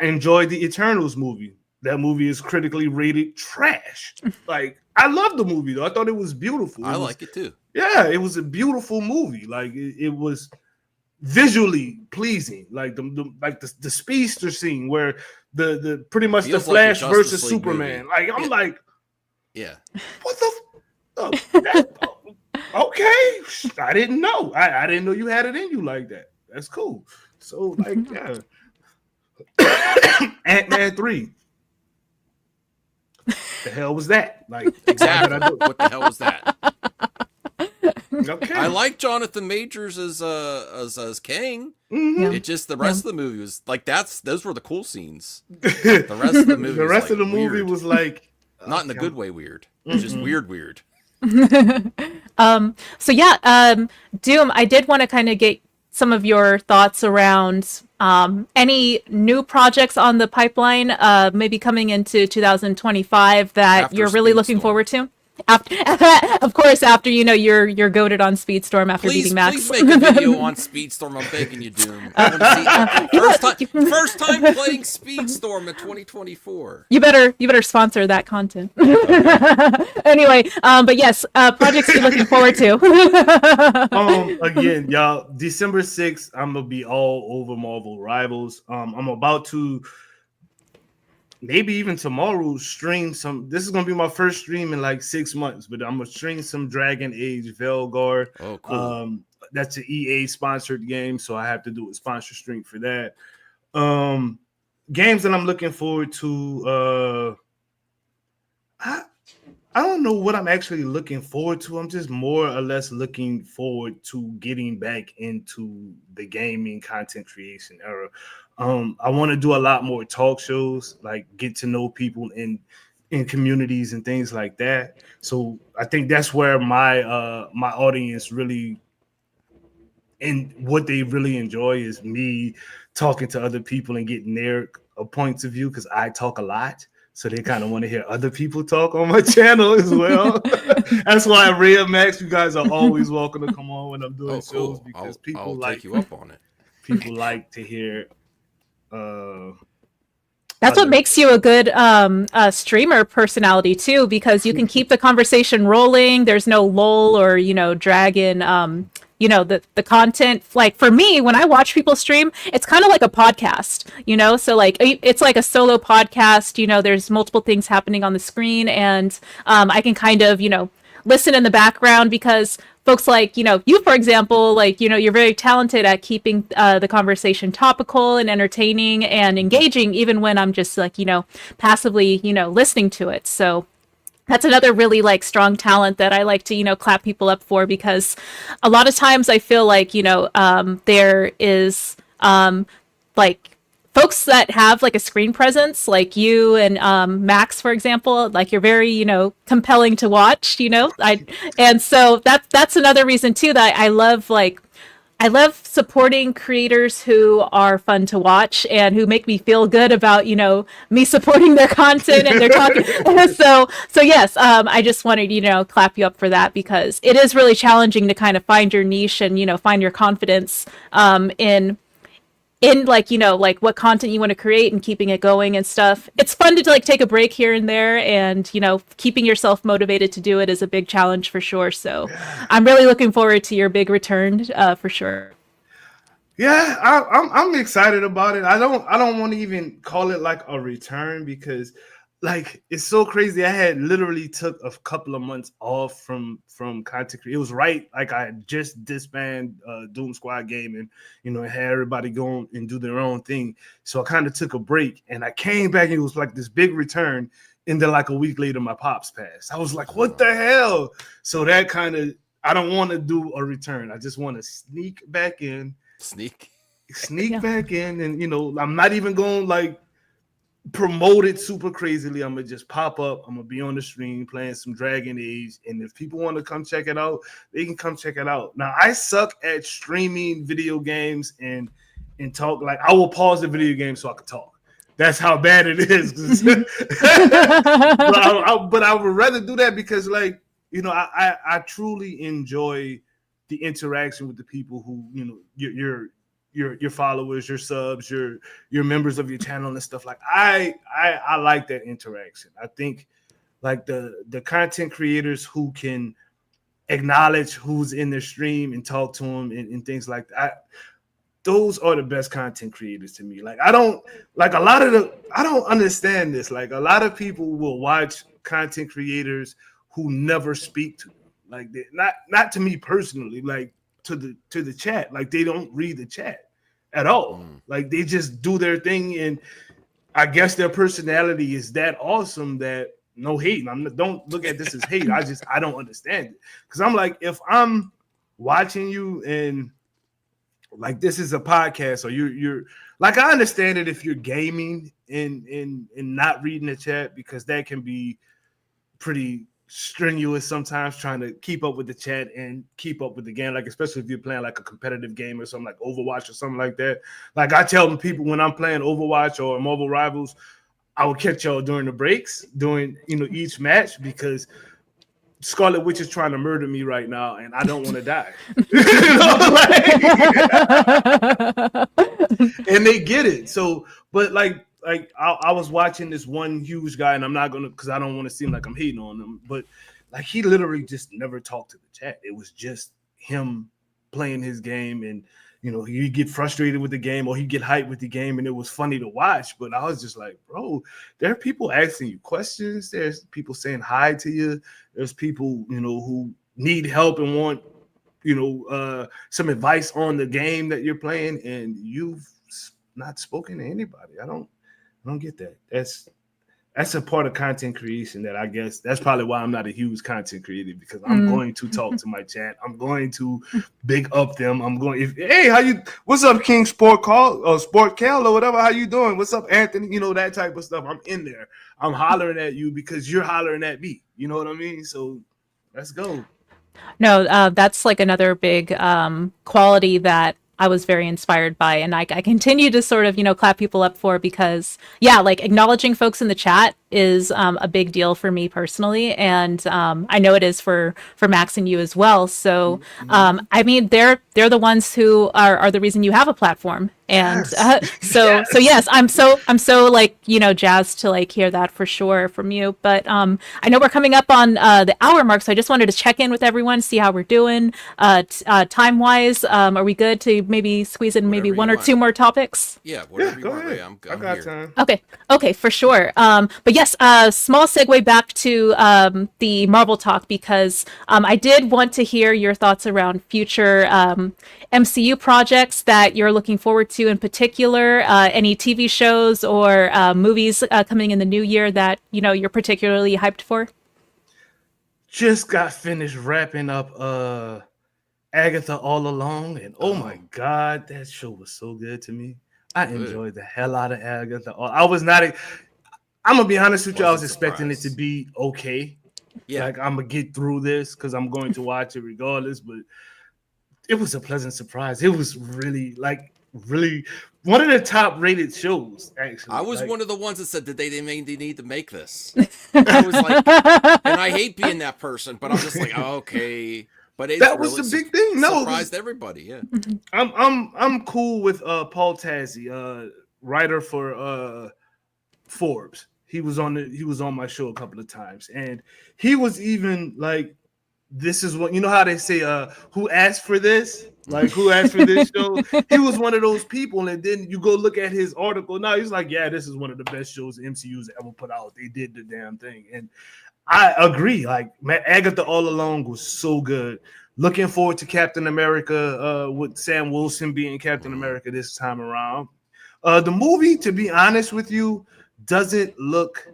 enjoyed the Eternals movie. That movie is critically rated trash. Like, I love the movie though. I thought it was beautiful. I like it too. Yeah, it was a beautiful movie. Like it was visually pleasing. Like the speedster scene where the pretty much Feels the like a Flash Justice versus League Superman. movie. Like I'm like, Yeah. what okay, I didn't know. I didn't know you had it in you like that. That's cool. So like, yeah. Ant-Man 3. The hell was that? Like, Exactly. What the hell was that? Okay. I like Jonathan Majors as Kang. Mhm. It just the rest of the movie was like those were the cool scenes. The rest of the movie. The rest was of the like movie weird. was like Not in the good way weird. It's just weird. So yeah, Doom, I did want to kind of get some of your thoughts around any new projects on the pipeline, maybe coming into 2025 that After you're really looking Speedstorm. forward to. After, of course, after you're goated on Speedstorm after beating Max. Please make a video on Speedstorm. I'm begging you, Doom. I wanna see first time playing Speedstorm in 2024. You better sponsor that content. Anyway, but yes, projects you're looking forward to. Again, y'all, December 6th, I'm gonna be all over Marvel Rivals. I'm about to maybe even tomorrow stream some. This is gonna be my first stream in like 6 months, but I'm gonna stream some Dragon Age Velgar. Oh, cool. That's an EA sponsored game, so I have to do a sponsor stream for that. Games that I'm looking forward to. I don't know what I'm actually looking forward to. I'm just more or less looking forward to getting back into the gaming content creation era. I want to do a lot more talk shows, like get to know people in communities and things like that. So I think that's where my audience really, and what they really enjoy is me talking to other people and getting their points of view, because I talk a lot. So they kind of want to hear other people talk on my channel as well. That's why Rhea Max, you guys are always welcome to come on when I'm doing shows, because I'll take you up on it. People like to hear. That's what makes you a good streamer personality too, because you can keep the conversation rolling. There's no lull or drag in the content. Like for me, when I watch people stream, it's kind of like a podcast, so like it's like a solo podcast. There's multiple things happening on the screen, and I can kind of listen in the background, because folks like you, for example, like you're very talented at keeping the conversation topical and entertaining and engaging, even when I'm just like passively listening to it. So that's another really like strong talent that I like to clap people up for, because a lot of times I feel like there is like folks that have like a screen presence, like you and Max, for example, like you're very compelling to watch, and so that's another reason too that I love supporting creators who are fun to watch and who make me feel good about, me supporting their content and their talking. So yes, I just wanted, clap you up for that, because it is really challenging to kind of find your niche and, find your confidence in like, like what content you want to create and keeping it going and stuff. It's fun to like take a break here and there, and, keeping yourself motivated to do it is a big challenge for sure. So I'm really looking forward to your big return for sure. Yeah, I'm excited about it. I don't want to even call it like a return because like it's so crazy. I had literally took a couple of months off from content creation. It was right like I had just disbanded Doom Squad game and had everybody go and do their own thing. So I kind of took a break and I came back and it was like this big return. And then like a week later, my pops passed. I was like, what the hell? So that kind of I don't want to do a return. I just want to sneak back in Sneak. back in and I'm not even going to like promote it super crazily. I'm gonna just pop up, I'm gonna be on the stream playing some Dragon Age, and if people want to come check it out, they can come check it out. Now I suck at streaming video games and talk. Like I will pause the video game so I can talk. That's how bad it is. but I would rather do that because I truly enjoy the interaction with the people who your followers, your subs, your members of your channel and stuff. Like I like that interaction. I think like the content creators who can acknowledge who's in their stream and talk to them and things like that. Those are the best content creators to me. Like I don't understand this. Like a lot of people will watch content creators who never speak to them. Like not to me personally, like to the chat. Like they don't read the chat at all. Like they just do their thing, and I guess their personality is that awesome that no hate. Don't look at this as hate. I don't understand it because I'm like, if I'm watching you and like this is a podcast, or you're like, I understand it if you're gaming and not reading the chat because that can be pretty strenuous sometimes trying to keep up with the chat and keep up with the game, like especially if you're playing like a competitive game or something like Overwatch or something like that. Like I tell people when I'm playing Overwatch or Marvel Rivals, I will catch y'all during the breaks, during each match, because Scarlet Witch is trying to murder me right now, and I don't want to die. And they get it. So, but like I was watching this one huge guy, and I'm not gonna because I don't want to seem like I'm hating on him, but like he literally just never talked to the chat. It was just him playing his game, and he'd get frustrated with the game or he'd get hyped with the game, and it was funny to watch. But I was just like, bro, there are people asking you questions. There's people saying hi to you. There's people, who need help and want, some advice on the game that you're playing, and you've not spoken to anybody. I don't get that. That's a part of content creation that I guess that's probably why I'm not a huge content creator, because I'm going to talk to my chat. I'm going to big up them. I'm going, hey, what's up, King Sport Call or Sport Cal or whatever? How you doing? What's up, Anthony? That type of stuff. I'm in there. I'm hollering at you because you're hollering at me. You know what I mean? So let's go. No, that's like another big quality that I was very inspired by, and I continue to sort of clap people up for, because yeah, like acknowledging folks in the chat is a big deal for me personally, and I know it is for Max and you as well. So I mean, they're the ones who are the reason you have a platform. And so yes, I'm so like jazzed to like hear that for sure from you. But I know we're coming up on the hour mark, so I just wanted to check in with everyone, see how we're doing time wise. Are we good to maybe squeeze in maybe one or two more topics? Yeah, whatever go you want, ahead. Ray. I'm I got here. time. Okay, for sure. But yes, small segue back to the Marvel talk, because I did want to hear your thoughts around future MCU projects that you're looking forward to, in particular, any TV shows or movies coming in the new year that you're particularly hyped for. Just got finished wrapping up Agatha All Along, and oh my god, that show was so good to me. I enjoyed the hell out of Agatha. I was not. I'm gonna be honest with you. I was expecting it to be okay. Yeah, like I'm gonna get through this because I'm going to watch it regardless. But it was a pleasant surprise. It was really one of the top rated shows. Actually, I was one of the ones that said that they need to make this. I was like, and I hate being that person, but I'm just like, oh, okay. But that was the big thing. No, surprised everybody. Yeah, I'm cool with Paul Tassi, writer for Forbes. He was on my show a couple of times, and he was even like, this is what how they say, who asked for this? Like, who asked for this show? He was one of those people, and then you go look at his article. Now he's like, yeah, this is one of the best shows the MCU's ever put out. They did the damn thing, and I agree. Like, Agatha All Along was so good. Looking forward to Captain America with Sam Wilson being Captain America this time around. The movie, to be honest with you, doesn't look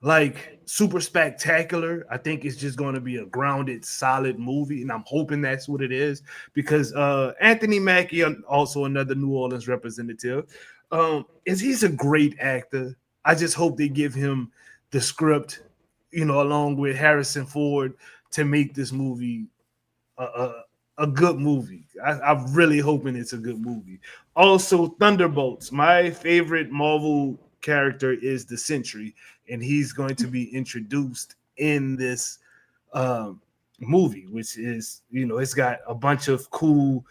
like super spectacular. I think it's just going to be a grounded, solid movie, and I'm hoping that's what it is because Anthony Mackie, also another New Orleans representative, he's a great actor. I just hope they give him the script, along with Harrison Ford, to make this movie a good movie. I'm really hoping it's a good movie. Also, Thunderbolts. My favorite Marvel character is the Sentry, and he's going to be introduced in this movie, which is, it's got a bunch of cool,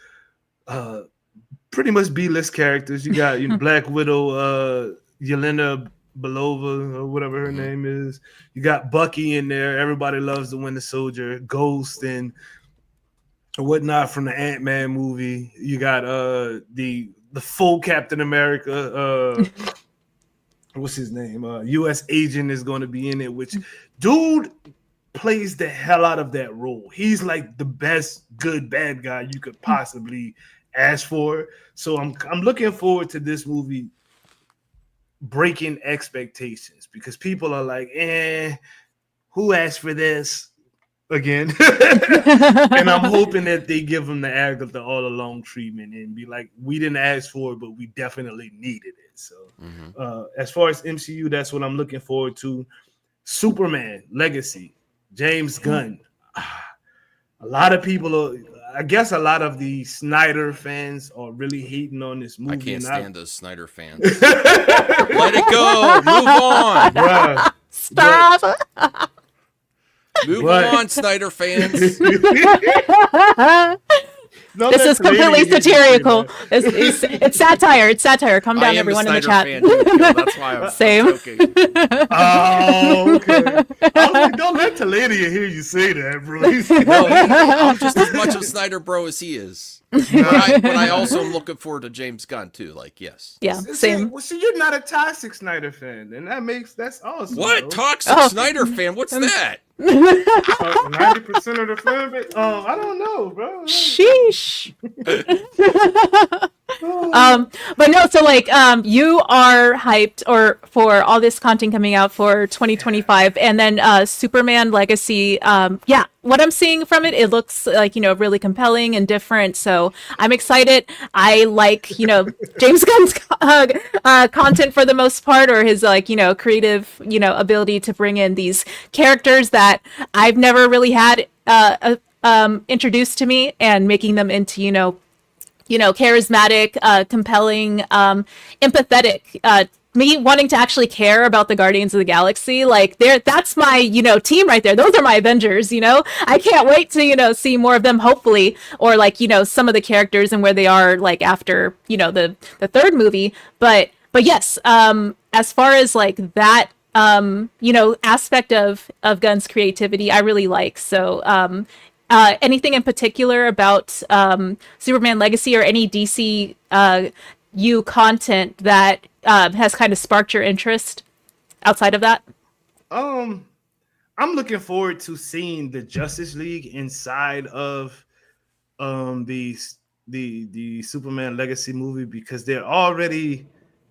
pretty much B-list characters. You got Black Widow, Yelena Belova, or whatever her name is. You got Bucky in there. Everybody loves the Winter Soldier, Ghost, and whatnot from the Ant-Man movie. You got the full Captain America. What's his name? U.S. Agent is going to be in it, which dude plays the hell out of that role. He's like the best good bad guy you could possibly ask for. So I'm looking forward to this movie breaking expectations because people are like, who asked for this again? And I'm hoping that they give them the Agatha All Along treatment and be like, we didn't ask for it, but we definitely needed it. So as far as MCU, that's what I'm looking forward to. Superman Legacy, James Gunn. A lot of people I guess a lot of the Snyder fans are really hating on this movie. I can't stand those Snyder fans. Let it go. Move on. Bruh. Stop. Move on, Snyder fans. This is completely satirical. It's satire. It's satire. Calm down, everyone in the chat. That's why I'm Same. joking. Oh, okay. I was like, don't let Taladia hear you say that, bro. No, I'm just as much of Snyder bro as he is. But I also am looking forward to James Gunn too. Like, yes. Yeah, same. Well, see, you're not a toxic Snyder fan, and that's awesome. What? Bro. Toxic Snyder fan? What's that? 90% of the fan base? I don't know, bro. Sheesh. But no, so like you are hyped for all this content coming out for 2025, and then Superman Legacy. Yeah, what I'm seeing from it looks like, really compelling and different. So I'm excited. I like, James Gunn's content for the most part, or his creative, ability to bring in these characters that I've never really had introduced to me, and making them into, charismatic, compelling, empathetic, me wanting to actually care about the Guardians of the Galaxy. Like, that's my, team right there. Those are my Avengers, I can't wait to, see more of them, hopefully, or some of the characters and where they are, like, after, the third movie. But yes, as far as like that, aspect of Gunn's creativity, I really like. So, anything in particular about Superman Legacy or any DC content that has kind of sparked your interest outside of that? I'm looking forward to seeing the Justice League inside of the Superman Legacy movie, because they're already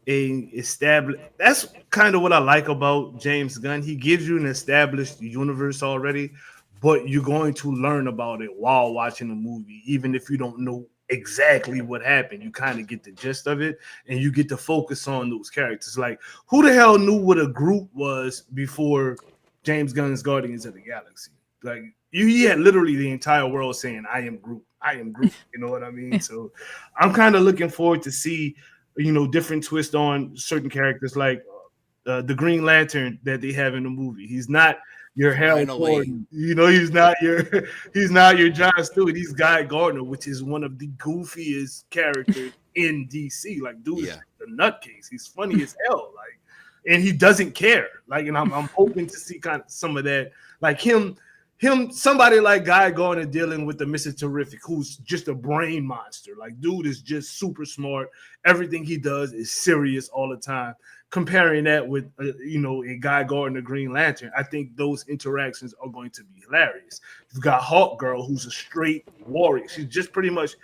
established. That's kind of what I like about James Gunn. He gives you an established universe already, but you're going to learn about it while watching the movie, even if you don't know exactly what happened. You kind of get the gist of it, and you get to focus on those characters. Like, who the hell knew what a Groot was before James Gunn's Guardians of the Galaxy? Like, he had literally the entire world saying, I am Groot, I am Groot. You know what I mean? So I'm kind of looking forward to see, different twist on certain characters, like the Green Lantern that they have in the movie. He's not your Hal Gordon, he's not your John Stewart. He's Guy Gardner, which is one of the goofiest characters in DC. Like, dude is a nutcase. He's funny as hell. Like, and he doesn't care. Like, and I'm hoping to see kind of some of that. Like him somebody like Guy Gardner dealing with the Mr. Terrific, who's just a brain monster. Like, dude is just super smart. Everything he does is serious all the time. Comparing that with, a Guy Gardner Green Lantern, I think those interactions are going to be hilarious. You've got Hawk Girl, who's a straight warrior. She's pretty much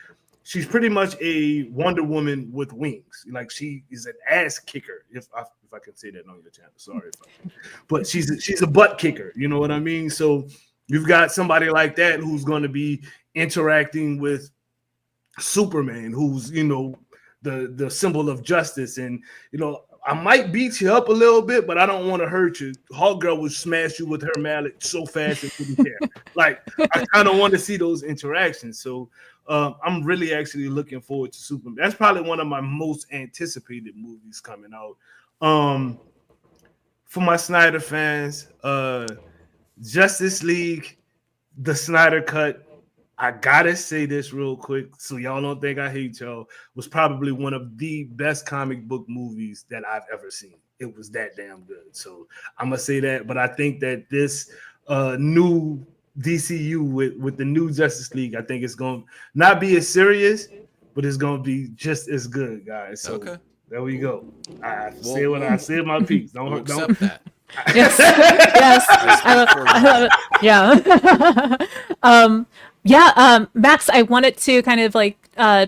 a Wonder Woman with wings. Like, she is an ass kicker, if I can say that on your channel. Sorry, but she's a butt kicker. You know what I mean? So you've got somebody like that who's going to be interacting with Superman, who's the symbol of justice, and I might beat you up a little bit, but I don't want to hurt you. Hawk Girl would smash you with her mallet so fast and wouldn't care. Like, I kind of want to see those interactions. So I'm really actually looking forward to Superman. That's probably one of my most anticipated movies coming out. For my Snyder fans, Justice League, the Snyder Cut, I gotta say this real quick so y'all don't think I hate y'all, was probably one of the best comic book movies that I've ever seen. It was that damn good. So I'm gonna say that, but I think that this new DCU with the new Justice League, I think it's gonna not be as serious, but it's gonna be just as good, guys. So there we go. I said my piece. Don't accept that. Yes, I love it. Yeah. Max, I wanted to kind of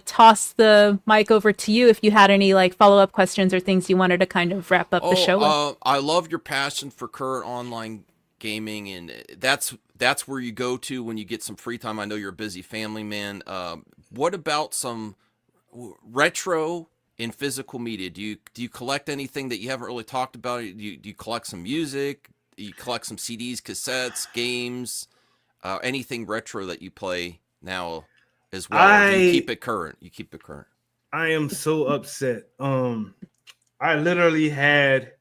toss the mic over to you if you had any follow-up questions or things you wanted to kind of wrap up the show with. I love your passion for current online gaming, and that's where you go to when you get some free time. I know you're a busy family man. What about some retro in physical media? Do you collect anything that you haven't really talked about? Do you collect some music? Do you collect some CDs, cassettes, games? Anything retro that you play now as well? Do you keep it current? I am so upset. I literally had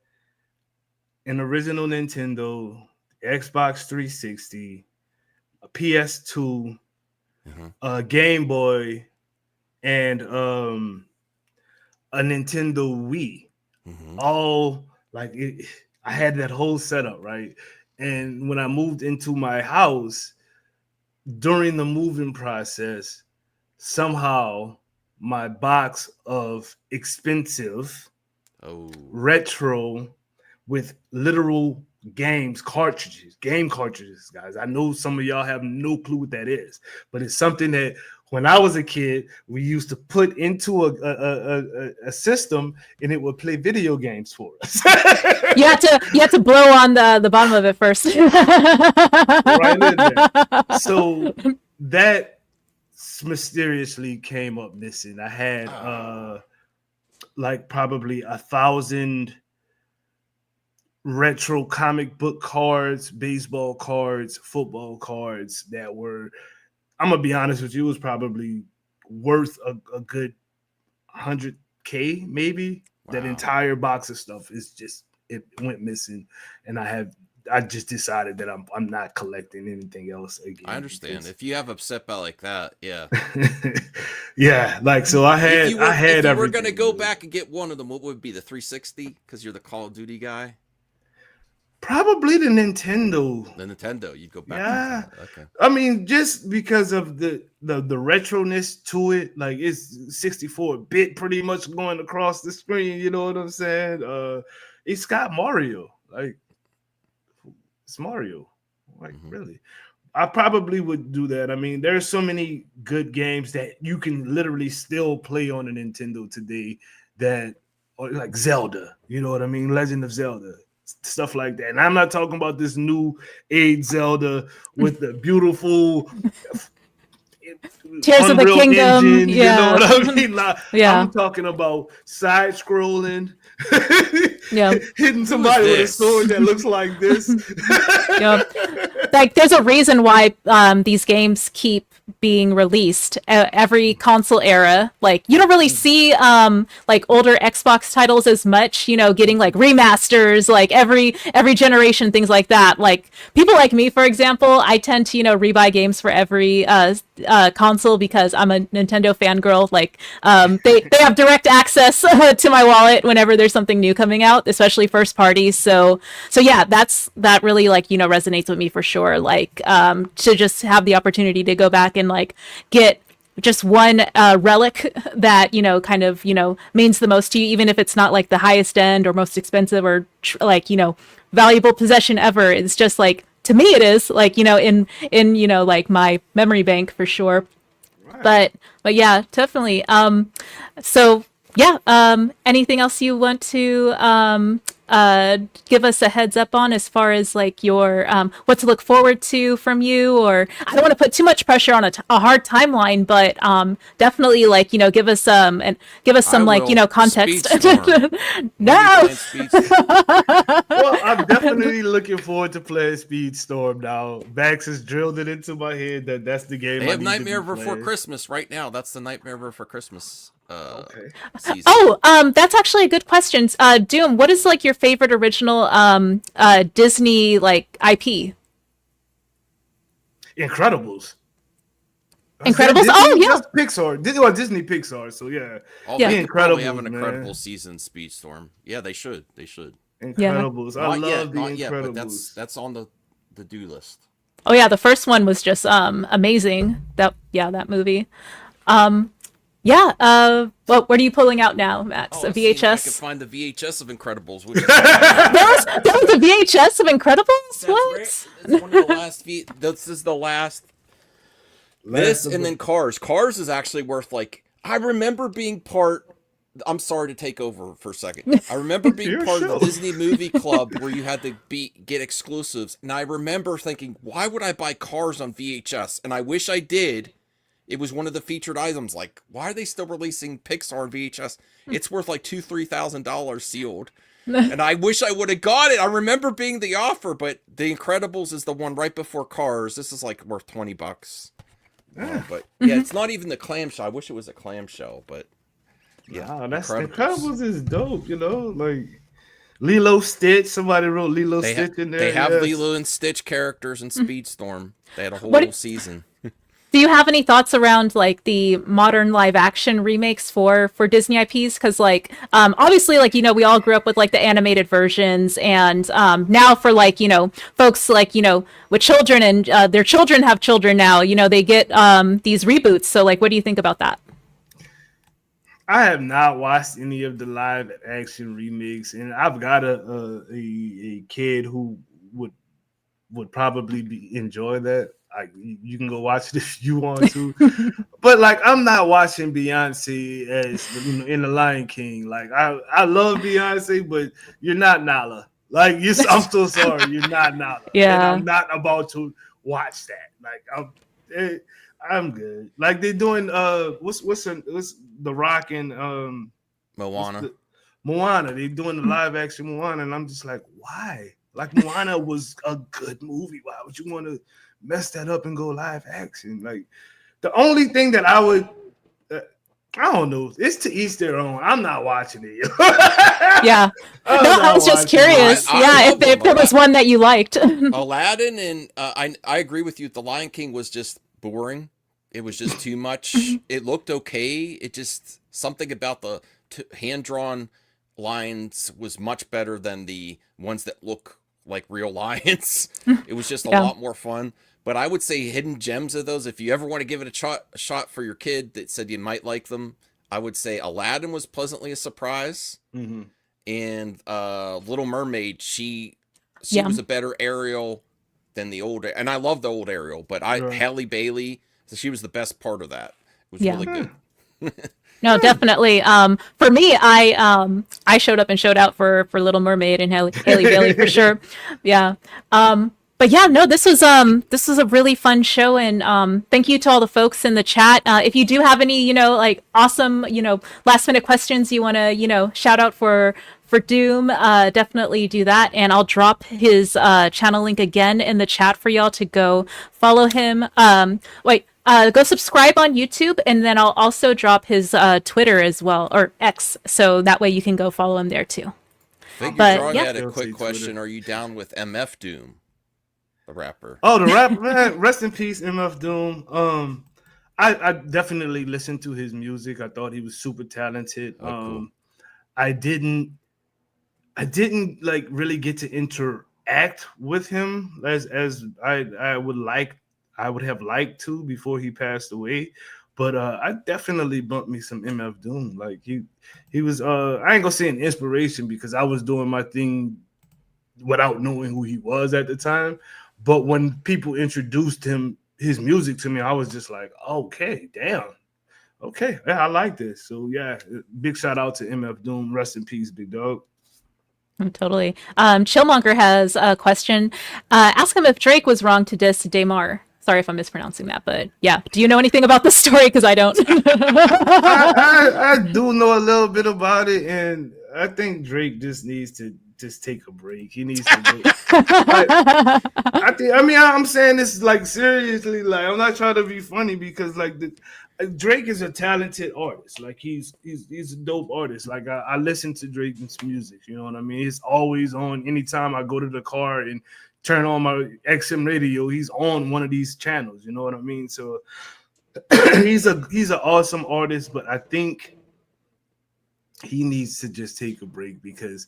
an original Nintendo, Xbox 360, a PS2, a Game Boy, and a Nintendo Wii. All I had that whole setup, right? And when I moved into my house, during the moving process, somehow my box of expensive retro with literal game cartridges, guys. I know some of y'all have no clue what that is, but it's something that when I was a kid, we used to put into a system, and it would play video games for us. You had to blow on the bottom of it first. Right in there. So that mysteriously came up missing. I had probably 1,000 retro comic book cards, baseball cards, football cards that were, I'm gonna be honest with you, it was probably worth a good $100K maybe. Wow. That entire box of stuff it went missing, and I just decided that I'm not collecting anything else again. I understand if you have upset by that, yeah. Yeah, so I had if you were gonna go back and get one of them, what would be the 360? Because you're the Call of Duty guy. Probably the Nintendo. You'd go back. Yeah. To okay. I mean, just because of the retroness to it, it's 64-bit pretty much going across the screen. You know what I'm saying? It's got Mario. It's Mario. Really? I probably would do that. I mean, there's so many good games that you can literally still play on a Nintendo today like Zelda. You know what I mean? Legend of Zelda. Stuff like that. And I'm not talking about this new age Zelda with the beautiful Tears of the Kingdom. Engine, yeah. You know what I mean? Yeah. I'm talking about side scrolling, yeah. hitting somebody with a sword that looks like this. Yeah. There's a reason why these games keep being released every console era. Like you don't really see like older Xbox titles as much, you know, getting like remasters like every generation, things like that. Like people like me, for example, I tend to, you know, rebuy games for every console because I'm a Nintendo fangirl. Like they have direct access to my wallet whenever there's something new coming out, especially first party. So yeah, that really, like, you know, resonates with me for sure. Like to just have the opportunity to go back and like get just one relic that, you know, kind of, you know, means the most to you, even if it's not like the highest end or most expensive or like, you know, valuable possession ever. It's just like, to me it is like, you know, in you know, like my memory bank for sure. Right. But yeah, definitely. So yeah, anything else you want to give us a heads up on as far as like your what to look forward to from you? Or I don't want to put too much pressure on a hard timeline, but definitely, like, you know, give us some like, you know, context. No. Well, I'm definitely looking forward to playing Speedstorm now. Max has drilled it into my head that that's the game. They have Nightmare Before Christmas right now. That's the Nightmare Before Christmas season. Oh, that's actually a good question. Doom, what is like your favorite original Disney like IP? Incredibles. Incredibles? Disney, oh yeah, Pixar. Disney Pixar. So yeah, yeah. Incredibles. Have an incredible season, Speedstorm. Yeah, they should. Incredibles. Yeah. I love the Incredibles. Yet, but that's on the do list. Oh yeah, the first one was just amazing. That movie. Yeah. What are you pulling out now, Max? A VHS? I can find the VHS of Incredibles. Which there was a VHS of Incredibles? What? Right. It's one of the last. This is the last. This and then Cars. Cars is actually worth like. I remember being part. I'm sorry to take over for a second. I remember being part of the Disney Movie Club where you had to get exclusives, and I remember thinking, why would I buy Cars on VHS? And I wish I did. It was one of the featured items. Like, why are they still releasing Pixar on VHS? It's worth like $2,000-$3,000 sealed. And I wish I would have got it. I remember being the offer, but The Incredibles is the one right before Cars. This is like worth $20. But yeah, it's not even the clamshell. I wish it was a clamshell, but yeah. Wow, Incredibles is dope, you know? Like Lilo Stitch. Somebody wrote Lilo Stitch in there. They have Lilo and Stitch characters in Speedstorm. They had a whole season. Do you have any thoughts around like the modern live action remakes for Disney IPs? Because like obviously, like, you know, we all grew up with like the animated versions, and now for like, you know, folks like, you know, with children and their children have children now, you know, they get these reboots. So like, what do you think about that? I have not watched any of the live action remakes, and I've got a kid who would probably enjoy that. Like, you can go watch it if you want to, but like, I'm not watching Beyonce as, you know, in The Lion King. Like, I love Beyonce, but you're not Nala. Like, I'm so sorry, you're not Nala. Yeah, and I'm not about to watch that. Like, I'm good. Like, they're doing what's The Rock and Moana. Moana. They're doing the live action Moana, and I'm just like, why? Like, Moana was a good movie. Why would you want to mess that up and go live action? Like, the only thing that I would, I don't know, it's to each their own. I'm not watching it. Yeah. I was just curious. If there was one that you liked. Aladdin and I agree with you. The Lion King was just boring. It was just too much. It looked okay. It just, something about the hand-drawn lions was much better than the ones that look like real lions. It was just a lot more fun. But I would say hidden gems of those, if you ever want to give it a shot for your kid that said you might like them, I would say Aladdin was pleasantly a surprise. Mm-hmm. And Little Mermaid, she was a better Ariel than the old, and I love the old Ariel, but Halle Bailey, so she was the best part of that. It was really good. No, definitely. For me, I showed up and showed out for Little Mermaid and Halle Bailey for sure. Yeah. But yeah, no, this was a really fun show, and thank you to all the folks in the chat. If you do have any, you know, like awesome, you know, last minute questions you want to, you know, shout out for for Doom, definitely do that. And I'll drop his channel link again in the chat for y'all to go follow him. Go subscribe on YouTube, and then I'll also drop his Twitter as well, or X, so that way you can go follow him there too. Figure But, drawing yeah. had a quick question. Are you down with MF Doom, the rapper? Oh, the rapper, man. Rest in peace, MF Doom. I definitely listened to his music. I thought he was super talented. Cool. I didn't like really get to interact with him as I would have liked to before he passed away. But I definitely bumped me some MF Doom. Like he was I ain't gonna say an inspiration because I was doing my thing without knowing who he was at the time. But when people introduced his music to me, I was just like, okay, damn. Okay, yeah, I like this. So yeah, big shout out to MF Doom. Rest in peace, big dog. Totally. Chillmonger has a question. Ask him if Drake was wrong to diss Damar. Sorry if I'm mispronouncing that, but yeah. Do you know anything about the story? Because I don't. I do know a little bit about it, and I think Drake just needs to just take a break. He needs to. I'm saying this like seriously. Like I'm not trying to be funny because like Drake is a talented artist. Like he's a dope artist. Like I listen to Drake's music. You know what I mean? It's always on. Anytime I go to the car and turn on my XM radio, he's on one of these channels. You know what I mean? So he's an awesome artist, but I think he needs to just take a break because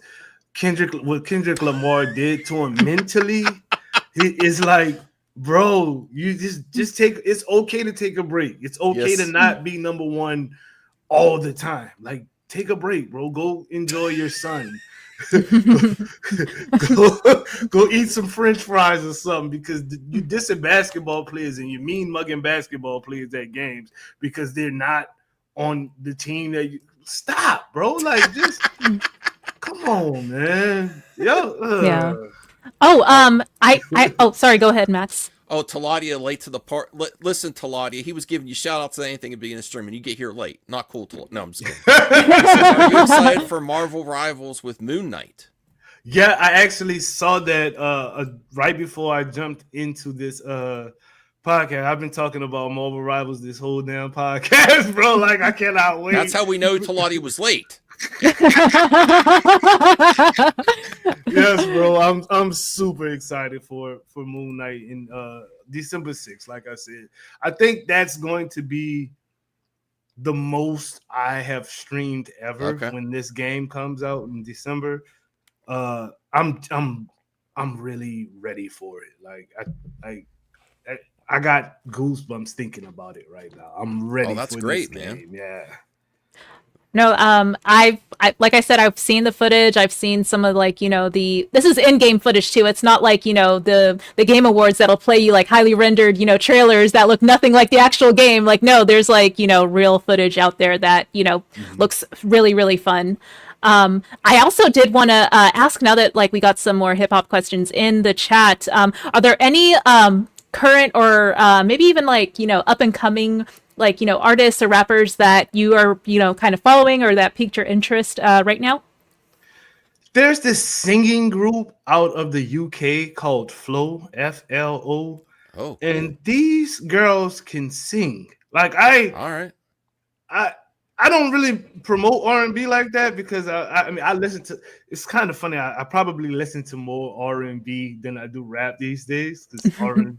what Kendrick Lamar did to him mentally, is like, bro, you just take. It's okay to take a break. It's okay to not be number one all the time. Like, take a break, bro. Go enjoy your son. go eat some French fries or something because you dissing basketball players and you mean mugging basketball players at games because they're not on the team that you stop, bro. Like just come on, man. Yeah. Sorry, go ahead, Max. Oh, Taladia late to the part. Listen, Taladia, he was giving you shout outs to anything at the beginning of the stream, and you get here late. Not cool. No, I'm just kidding. Are you excited for Marvel Rivals with Moon Knight? Yeah, I actually saw that right before I jumped into this podcast. I've been talking about Marvel Rivals this whole damn podcast, bro. Like I cannot wait. That's how we know Taladia was late. Yes, bro. I'm super excited for Moon Knight in December 6th. Like I said, I think that's going to be the most I have streamed ever when this game comes out in December. I'm really ready for it. Like I got goosebumps thinking about it right now. I'm ready. Oh, that's for great, this man. Game. Yeah. No, I like I said, I've seen the footage. I've seen some of this is in-game footage too. It's not like, the Game Awards that'll play you like highly rendered, trailers that look nothing like the actual game. Like, no, there's real footage out there that, looks really, really fun. I also did want to ask, now that we got some more hip hop questions in the chat, are there any current or maybe even up and coming artists or rappers that you are, kind of following or that piqued your interest right now? There's this singing group out of the UK called Flow, FLO. Oh, cool. And these girls can sing. Like all right. I don't really promote R&B like that because I listen to. It's kind of funny. I probably listen to more R&B than I do rap these days. R&B.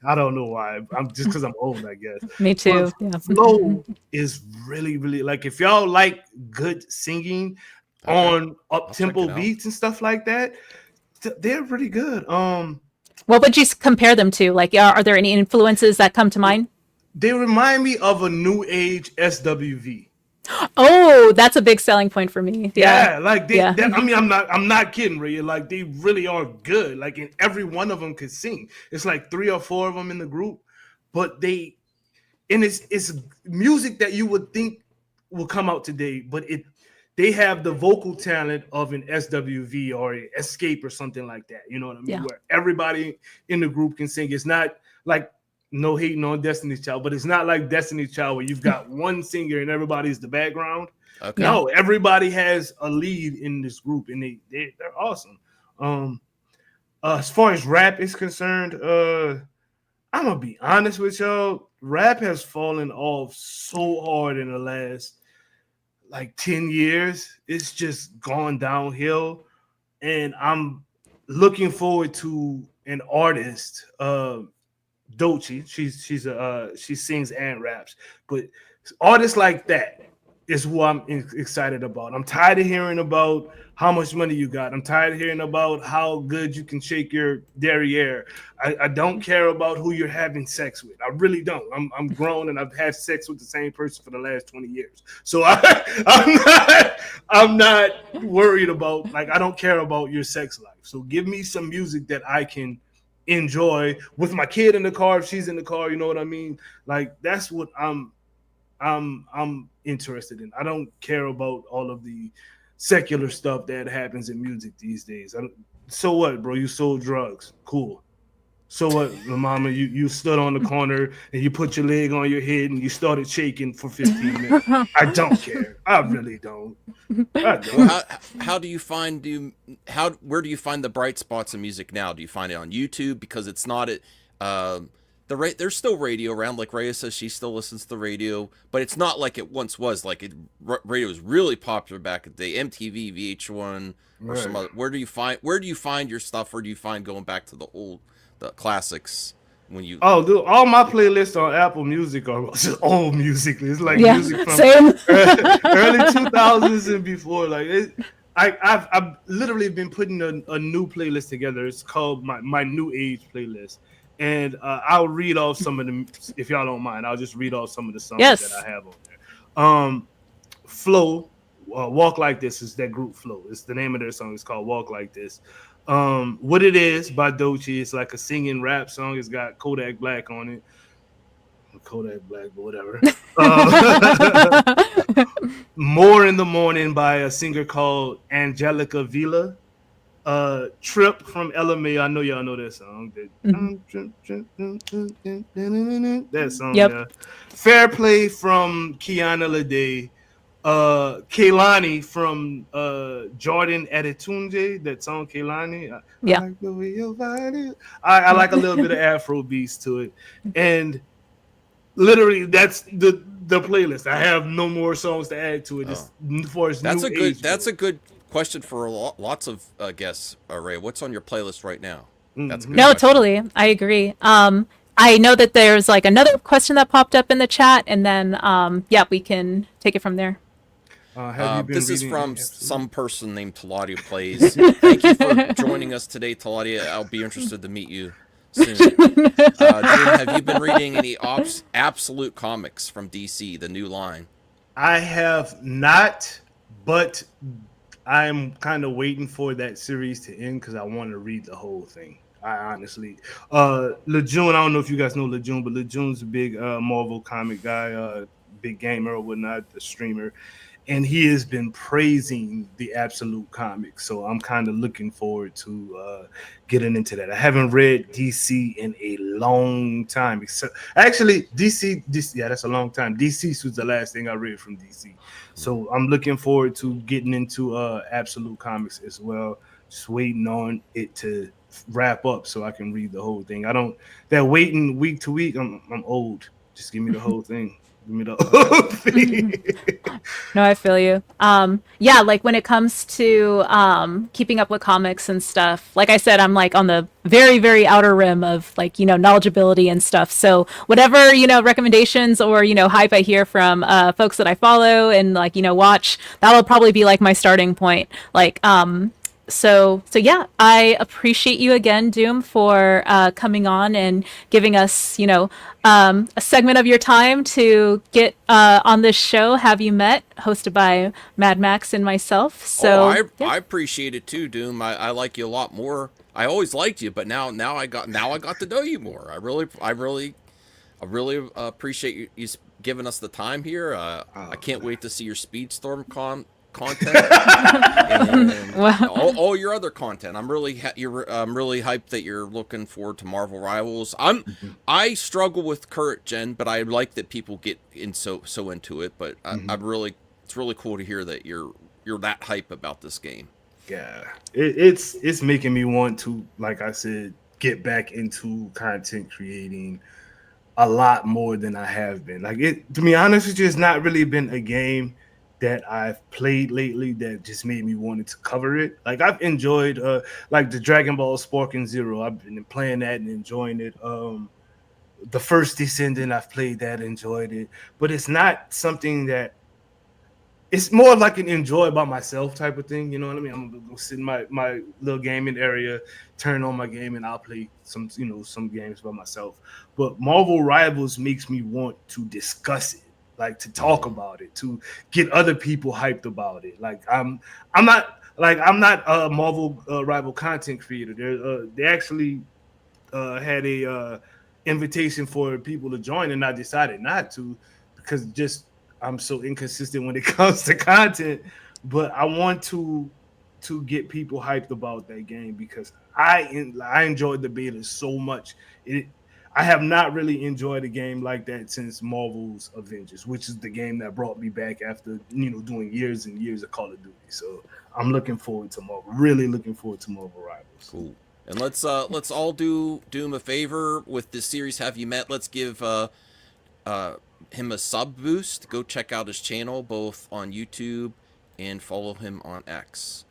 I don't know why. I'm just because I'm old, I guess. Me too. But yeah. Flow is really, really like if y'all like good singing on up tempo beats and stuff like that, they're pretty good. What would you compare them to? Are there any influences that come to mind? They remind me of a new age SWV. Oh, that's a big selling point for me. Yeah, I'm not kidding, Ray. Like they really are good. Like, and every one of them could sing. It's like 3 or 4 of them in the group, but it's music that you would think will come out today, but they have the vocal talent of an SWV or an Escape or something like that. You know what I mean? Yeah. Where everybody in the group can sing. It's not like no hating on Destiny's Child, but it's not like Destiny's Child where you've got one singer and everybody's the background. Okay. No, everybody has a lead in this group, and they're awesome. As far as rap is concerned, I'm gonna be honest with y'all. Rap has fallen off so hard in the last like 10 years. It's just gone downhill, and I'm looking forward to an artist, Doechii. She sings and raps, but artists like that is who I'm excited about. I'm tired of hearing about how much money you got. I'm tired of hearing about how good you can shake your derriere. I don't care about who you're having sex with. I really don't. I'm grown and I've had sex with the same person for the last 20 years. So I'm not worried about, like, I don't care about your sex life. So give me some music that I can enjoy with my kid in the car if she's in the car. You know what I mean? Like, that's what I'm interested in. I don't care about all of the secular stuff that happens in music these days. So what, bro? You sold drugs. Cool. So what, mama? You stood on the corner and you put your leg on your head and you started shaking for 15 minutes. I don't care. I really don't. I don't. Well, how do you find where do you find the bright spots in music now? Do you find it on YouTube? Because it's not at there's still radio around. Like Rhea says, she still listens to the radio, but it's not like it once was. Like radio was really popular back in the day. MTV, VH1, or some other. Where do you find your stuff? Where do you find going back to the classics? When you dude, all my playlists on Apple Music are just old music. It's like music from same. early 2000s and before. Like I've literally been putting a new playlist together. It's called my New Age playlist. And I'll read off some of them if y'all don't mind. I'll just read off some of the songs that I have on there. Flow, Walk Like This is that group Flow. It's the name of their song. It's called Walk Like This. What It Is by Doechii. It's like a singing rap song. It's got Kodak Black on it. Kodak Black, but whatever. More in the Morning by a singer called Angelica Vila. Trip from LMA. I know y'all know that song. That song. Yep. Yeah. Fair Play from Kiana Lede. Kehlani from Jordan Adetunde. That song Kehlani. I like the way your body. I like a little bit of Afro beats to it, and literally that's the playlist. I have no more songs to add to it. As far as that's a good question for lots of guests. Ray, what's on your playlist right now? That's a good No, question. totally. I agree. I know that there's like another question that popped up in the chat, and then we can take it from there. This is from some person named Taladia Plays. Thank you for joining us today, Taladia. I'll be interested to meet you soon. Jim, have you been reading any Absolute comics from DC, the new line? I have not, but I'm kind of waiting for that series to end because I want to read the whole thing. I honestly, Lejeune, I don't know if you guys know Lejeune, but Lejeune's a big Marvel comic guy, big gamer or whatnot, the streamer, and he has been praising the Absolute comics. So I'm kind of looking forward to getting into that. I haven't read DC in a long time. Actually, DC, yeah, that's a long time. DC was the last thing I read from DC. So I'm looking forward to getting into Absolute comics as well. Just waiting on it to wrap up so I can read the whole thing. That waiting week to week, I'm old. Just give me the whole thing. Give me the whole thing. No, I feel you. Like when it comes to keeping up with comics and stuff, like I said, I'm like on the very, very outer rim of like, knowledgeability and stuff. So whatever, recommendations or, hype I hear from folks that I follow and like, watch, that'll probably be like my starting point. Like, So yeah, I appreciate you again, Doom, for coming on and giving us, a segment of your time to get on this show. Have You Met, hosted by Mad Max and myself. So I appreciate it too, Doom. I like you a lot more. I always liked you, but now I got to know you more. I really appreciate you giving us the time here. I can't wait to see your Speedstorm content and Wow. all your other content. I'm really hyped that you're looking forward to Marvel Rivals. I struggle with current gen, but I like that people get in so into it. But it's really cool to hear that you're that hype about this game. Yeah, it's making me want to, like I said, get back into content creating a lot more than I have been. Like, it, to be honest with you, it's not really been a game that I've played lately that just made me wanted to cover it. Like, I've enjoyed like the Dragon Ball Sparking Zero. I've been playing that and enjoying it. The first Descendant, I've played that, enjoyed it, but it's not something that, it's more like an enjoy by myself type of thing. You know what I mean? I'm gonna go sit in my little gaming area, turn on my game, and I'll play some games by myself. But Marvel Rivals makes me want to discuss it, like to talk about it, to get other people hyped about it. Like I'm not a Marvel Rival content creator. They actually had a invitation for people to join, and I decided not to because just I'm so inconsistent when it comes to content. But I want to get people hyped about that game because I enjoyed the beta so much. I have not really enjoyed a game like that since Marvel's Avengers, which is the game that brought me back after doing years and years of Call of Duty. So I'm looking forward to Marvel. Really looking forward to Marvel Rivals. Cool. And let's all do Doom a favor with this series. Have you met? Let's give him a sub boost. Go check out his channel both on YouTube and follow him on X.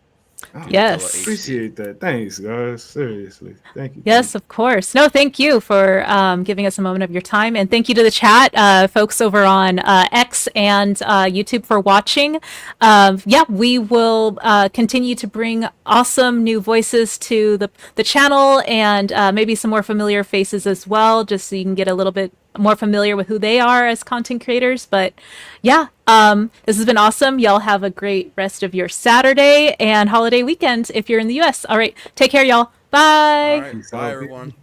Oh, Yes. Appreciate that. Thanks, guys. Seriously. Thank you. Yes, of course. No, thank you for giving us a moment of your time. And thank you to the chat, folks over on X and YouTube for watching. Yeah, we will continue to bring awesome new voices to the channel and maybe some more familiar faces as well, just so you can get a little bit more familiar with who they are as content creators. But yeah, this has been awesome. Y'all have a great rest of your Saturday and holiday weekend if you're in the US. All right, take care, y'all. Bye. All right, bye everyone.